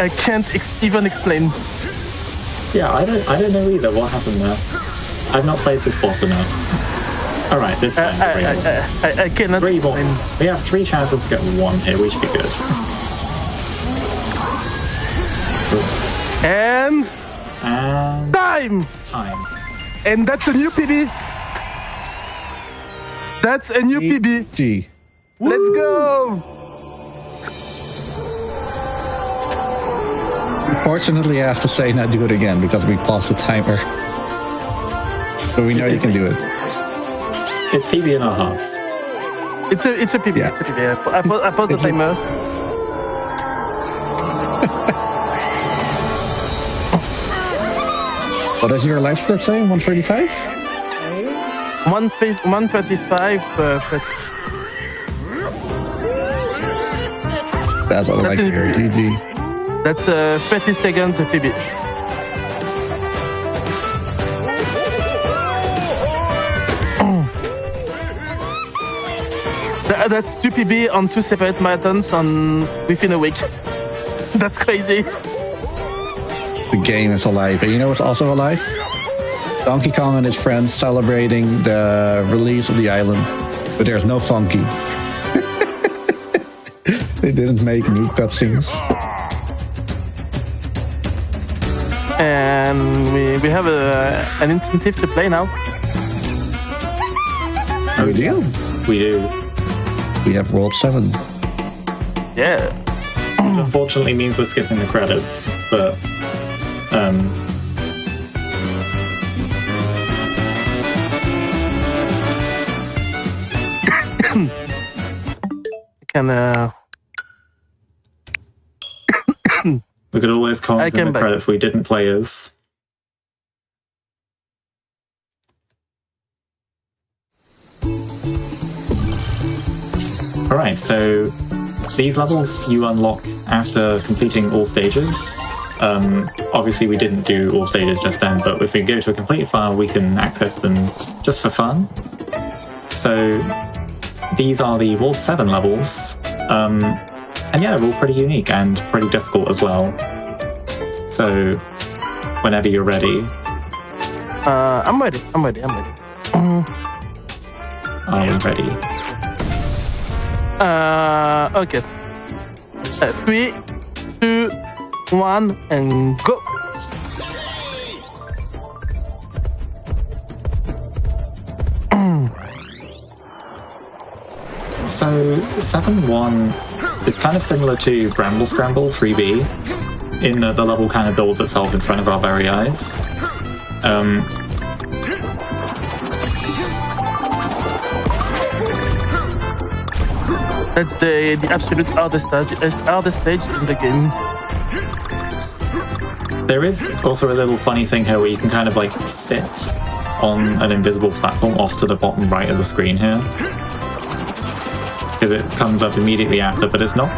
I can't even explain. Yeah, I don't know either what happened there. I've not played this boss enough. All right, this time. I cannot 3 more. explain. We have 3 chances to get 1 hit. We should be good. And And time! time. And that's a new PB. That's a new PB. Gee. Let's go! Fortunately, I have to say not do it again because we paused the timer. But we know you can do it. It's PB in our hearts. It's a PB. Yeah. It's a PB. I paused the timers. What does your life split say? 135? 135. That's what I like to hear. GG. That's a 30-second PB. That's 2 PB on 2 separate marathons within a week. That's crazy. The game is alive. And you know what's also alive? Donkey Kong and his friends celebrating the release of the island, but there's no Funky. They didn't make new cutscenes. And we have an incentive to play now. Oh, we do? Yes, we do. We have World 7. Yeah. Which unfortunately means we're skipping the credits, but Can look at all those cons in the back. credits we didn't play as. Alright, so these levels you unlock after completing all stages. Obviously we didn't do all stages just then, but if we go to a complete file we can access them just for fun. So these are the World 7 levels, and yeah, they're all pretty unique and pretty difficult as well. So whenever you're ready. I'm ready. Are we ready? Okay. 3, 2, 1, and go. So 7-1 is kind of similar to Bramble Scramble 3B, in that the level kind of builds itself in front of our very eyes. That's the absolute hardest stage in the game. There is also a little funny thing here where you can kind of like sit on an invisible platform off to the bottom right of the screen here. Because it comes up immediately after, but it's not.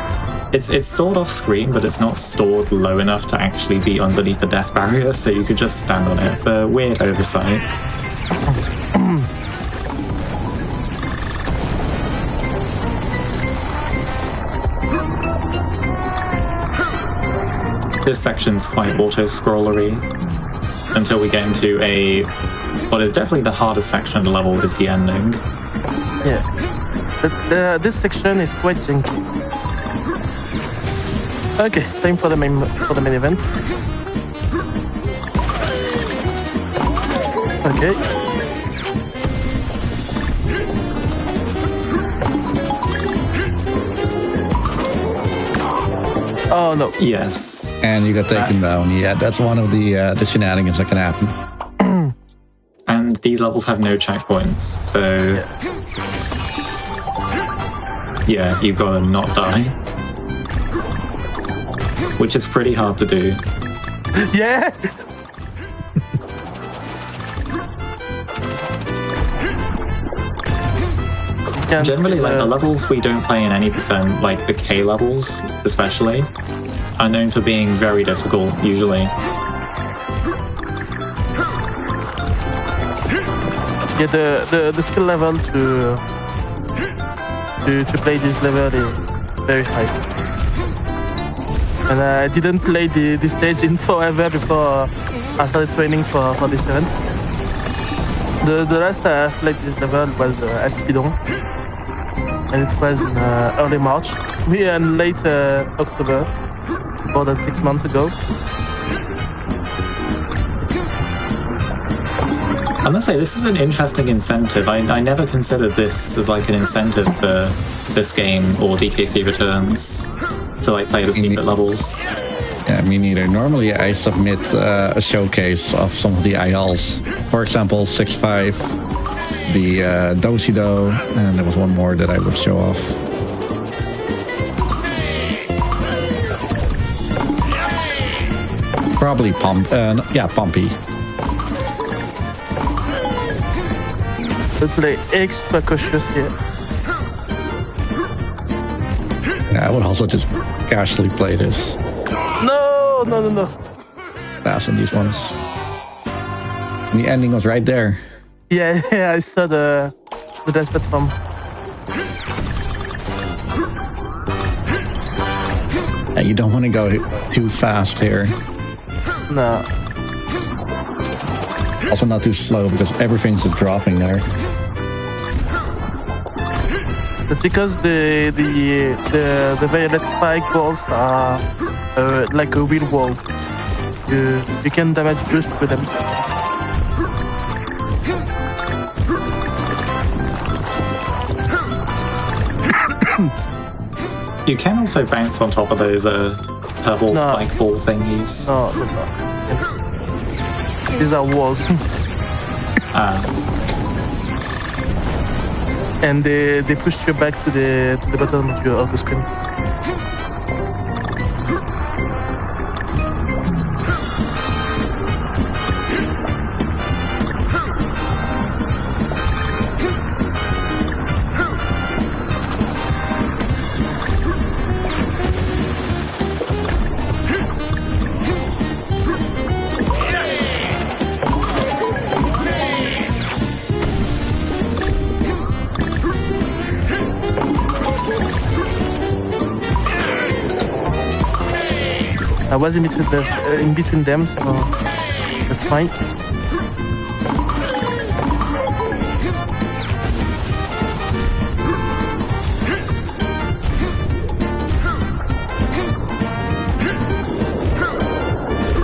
It's stored off screen, but it's not stored low enough to actually be underneath the death barrier, so you could just stand on it. It's a weird oversight. This section's quite auto-scrollery until we get into what is definitely the hardest section of the level is the ending. Yeah. This section is quite janky. Okay, time for the main event. Okay. Oh no. Yes. And you got taken down. Yeah, that's one of the shenanigans that can happen. And these levels have no checkpoints, so yeah, you've got to not die. Which is pretty hard to do. Yeah. Generally, like the levels we don't play in any percent, like the K levels especially, are known for being very difficult usually. Yeah, the skill level to play this level is very high. And I didn't play this stage in forever before I started training for this event. The last I played this level was at speedrun, and it was in early March. We are in late October, more than 6 months ago. I must say, this is an interesting incentive. I never considered this as like an incentive for this game or DKC Returns to like play the secret levels. Yeah, me neither. Normally I submit a showcase of some of the ILs. For example, 6.5, the Dosido, and there was one more that I would show off. Probably Pompey. We play extra cautious here. Yeah, I would also just casually play this. No. Pass on these ones. And the ending was right there. Yeah, I saw the death platform. Yeah, you don't want to go too fast here. No. Also not too slow because everything's just dropping there. That's because the violet spike balls are like a real wall. You can damage boost with them. You can also bounce on top of those purple spike ball thingies. No. These are walls. And they push you back to the bottom of the screen. I was in between them, so that's fine.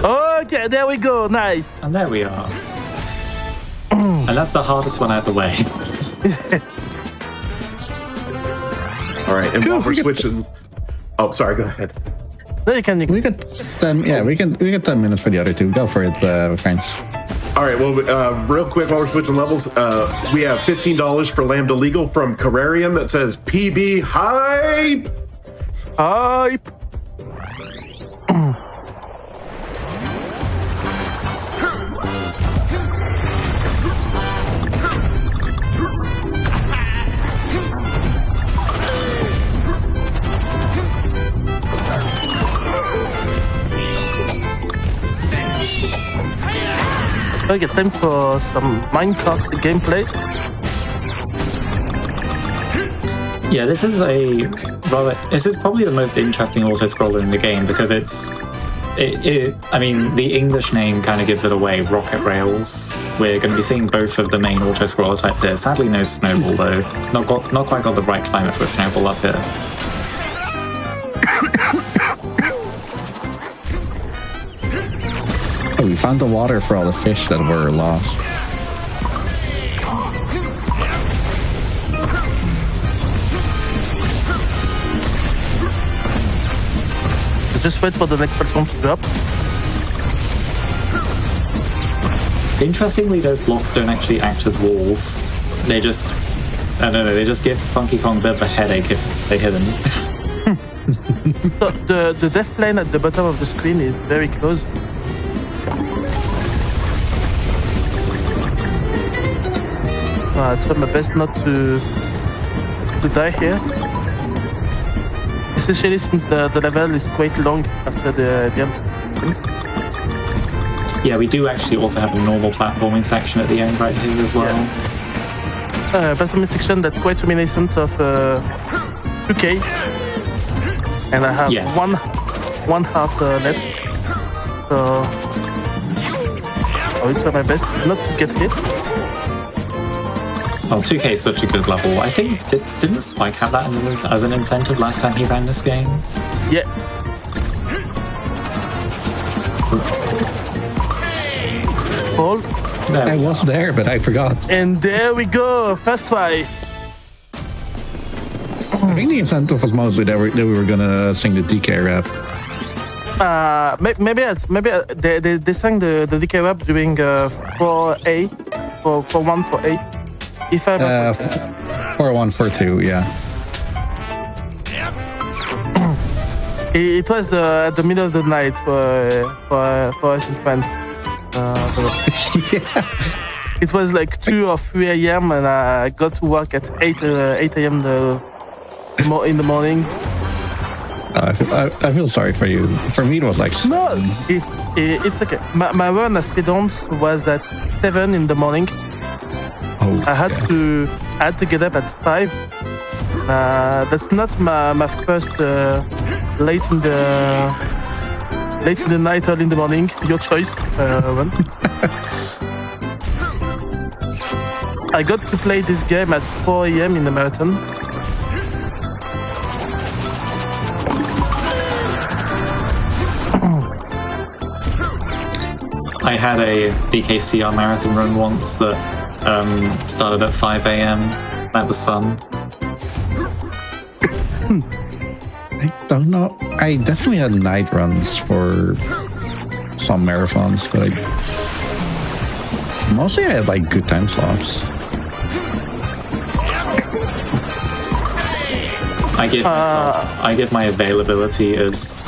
Okay, there we go. Nice. And there we are. And that's the hardest one out of the way. All right, and while we're switching... Oh, sorry, go ahead. No, you can. We got 10. Yeah, we get 10 minutes for the other two. Go for it, French. All right, well, real quick while we're switching levels, we have $15 for Lambda Legal from Carrarium that says PB Hype. Hype. Okay, time for some Minecraft gameplay. Yeah, this is probably the most interesting auto-scroller in the game because I mean, the English name kind of gives it away, Rocket Rails. We're going to be seeing both of the main auto-scroller types here. Sadly, no snowball though. Not quite got the right climate for a snowball up here. Oh, we found the water for all the fish that were lost. Just wait for the next person to drop. Interestingly, those blocks don't actually act as walls. They just, I don't know, they just give Funky Kong a bit of a headache if they hit him. So the death plane at the bottom of the screen is very close. I try my best not to die here. Especially since the level is quite long after the end. Yeah, we do actually also have a normal platforming section at the end right here as well. Yeah. Platforming section that's quite reminiscent of 2K. And I have one heart left. So I will try my best not to get hit. Oh, 2K is such a good level. I think, didn't Spike have that as an incentive last time he ran this game? Yeah. Hold. I was there, but I forgot. And there we go, first try. I think the incentive was mostly that we were gonna sing the DK rap. Maybe they sang the DK rap during 4A, for 1 for A. If I 4-1, 4-2, yeah. It was the middle of the night for us in France. Yeah. It was like 2 or 3 a.m. and I got to work at 8 a.m. in the morning. I feel sorry for you. For me, it was like... No, it's okay. My run as speedrun was at 7 in the morning. Oh, I had to get up at 5. That's not my first late in the night, early in the morning. Your choice, run. I got to play this game at 4 a.m. in the marathon. I had a DKCR marathon run once that started at 5 a.m. That was fun. I don't know. I definitely had night runs for some marathons, but mostly I had like good time slots. I give my availability as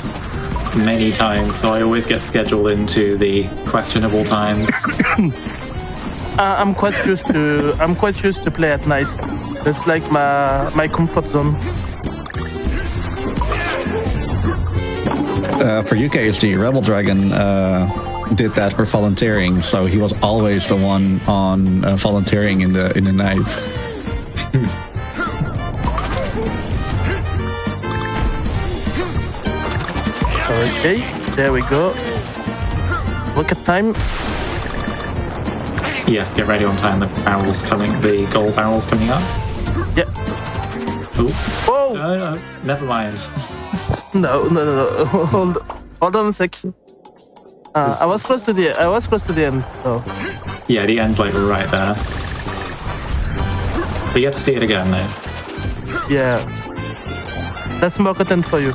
many times, so I always get scheduled into the questionable times. I'm quite used to play at night. That's like my comfort zone. For UKHD, Rebel Dragon did that for volunteering, so he was always the one on volunteering in the night. Okay, there we go. Look at time. Yes, get ready on time. The gold barrel's coming up. Yeah. Ooh. Whoa! Never mind. No. Hold on a sec. I was close to the end. So. Yeah, the end's like right there. But you have to see it again, though. Yeah. That's more content for you.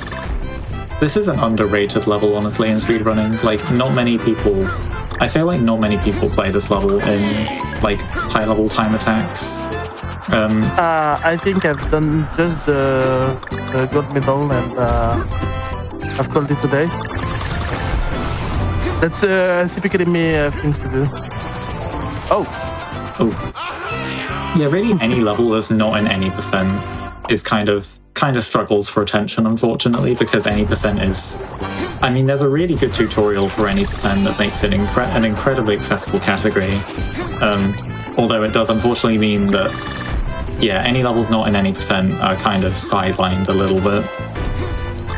This is an underrated level, honestly, in speedrunning. Like, I feel like not many people play this level in, like, high-level time attacks. I think I've done just the gold medal and I've called it today. That's typically me things to do. Oh. Yeah, really any level that's not in any percent is kind of struggles for attention, unfortunately, because any percent is... I mean, there's a really good tutorial for any percent that makes it an incredibly accessible category. Although it does unfortunately mean that, yeah, any levels not in any percent are kind of sidelined a little bit.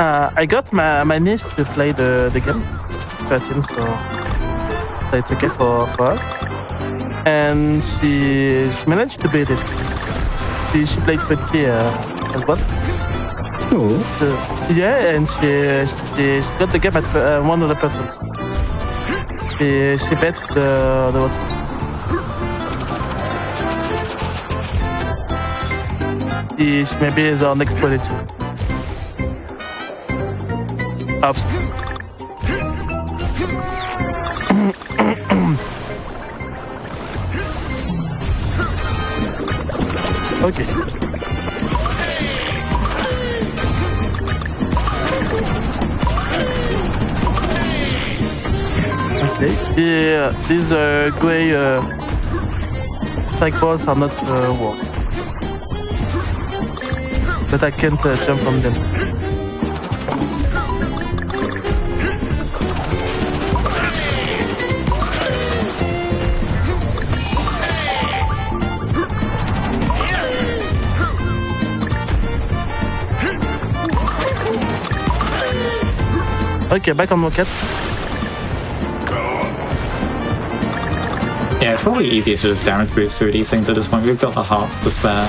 I got my niece to play the game, 13, so it's okay for her. And she managed to beat it. She played 20 as well. Cool. Yeah, and she got the game at 100%. She bet the what's she maybe is our next predator. Oops. Okay. Okay. These grey spike balls are not worse. But I can't jump on them. Okay, back on rockets. Yeah, it's probably easier to just damage boost through these things at this point. We've got the hearts to spare.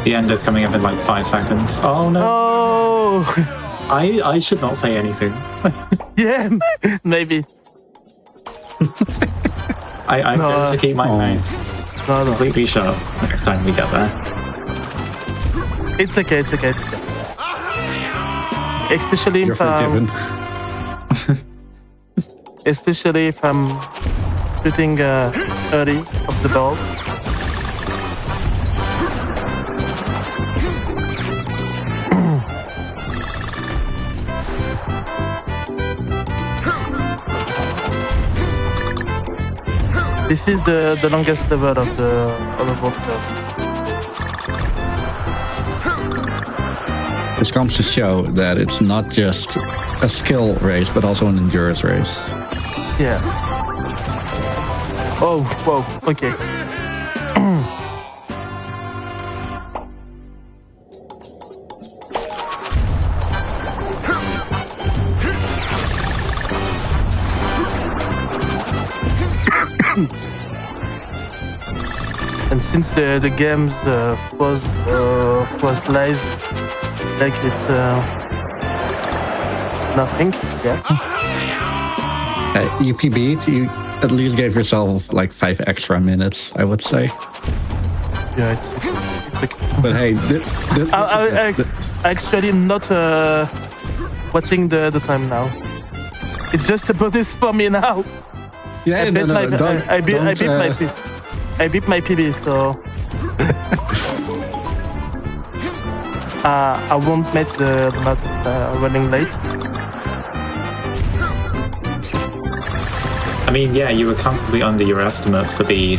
The end is coming up in like 5 seconds. Oh no! Oh! I should not say anything. Yeah, maybe. I'm going to keep my mouth No. completely shut next time we get there. It's okay. Especially You're if forgiven. especially if I'm shooting early of the ball. This is the longest level of the world server. This comes to show that it's not just a skill race, but also an endurance race. Yeah. Oh, whoa, okay. since the games was live, like it's nothing. Yeah. You PB'd, you at least gave yourself like 5 extra minutes, I would say. Yeah, it's okay. But hey, I actually not watching the time now. It's just a bonus for me now. yeah, I beat my PB, so I won't make the match running late. I mean, yeah, you were comfortably under your estimate for the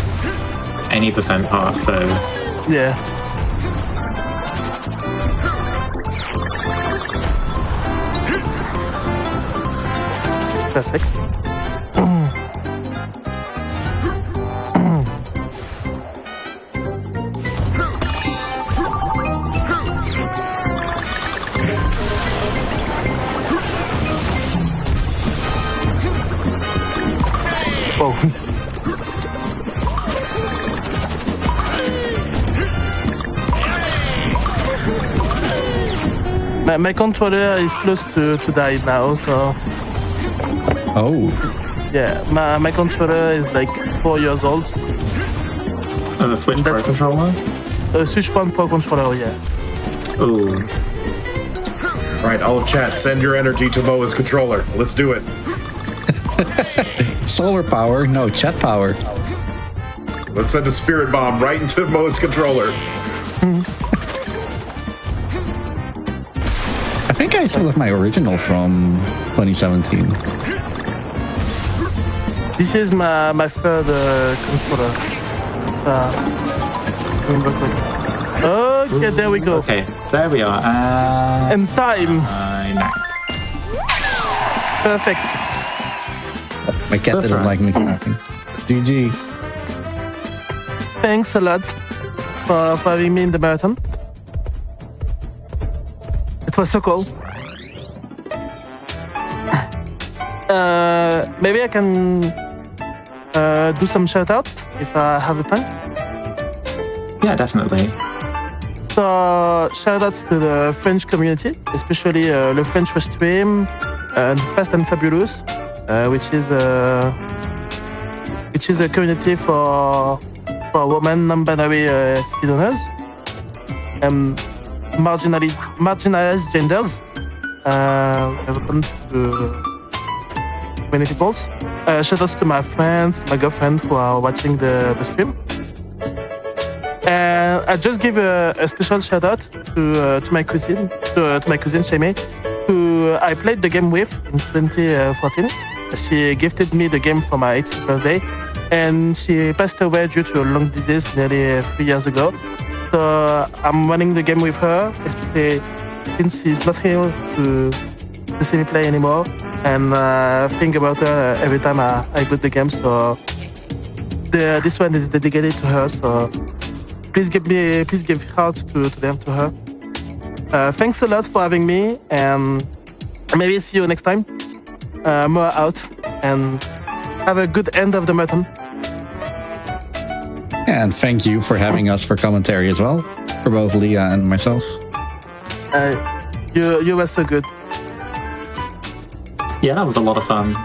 any percent part, so Yeah. Perfect. Oh. My controller is close to die now, so Oh, yeah, my controller is like 4 years old. the Switch Pro That's- controller. Switch 1 Pro controller, yeah. Ooh, All right, all of chat, send your energy to Moa's controller. Let's do it. solar power, no, chat power. Let's send a spirit bomb right into Moa's controller. I think I still have my original from 2017. This is my third controller. Remember quick. Okay, there we go. okay, there we are. And time. Now. Perfect. My cat That's didn't right. like me tapping. GG. Thanks a lot for having me in the marathon. It was so cool. Maybe I can do some shoutouts if I have the time. Yeah, definitely. So shoutouts to the French community, especially Le French Stream and Fast and Fabulous, which is a community for women, non-binary speedrunners, and marginalized genders. Open to many people. Shoutouts to my friends, my girlfriend who are watching the stream. And I just give a special shout out to my cousin, to my cousin Sheme, who I played the game with in 2014. She gifted me the game for my 18th birthday, and she passed away due to a lung disease nearly 3 years ago. So I'm running the game with her, especially since she's not here to see me play anymore. And think about her every time I put the game. So this one is dedicated to her. So please give heart to her. Thanks a lot for having me, and maybe see you next time. More out, and have a good end of the marathon. And thank you for having us for commentary as well, for both Leah and myself. You were so good. Yeah, that was a lot of fun.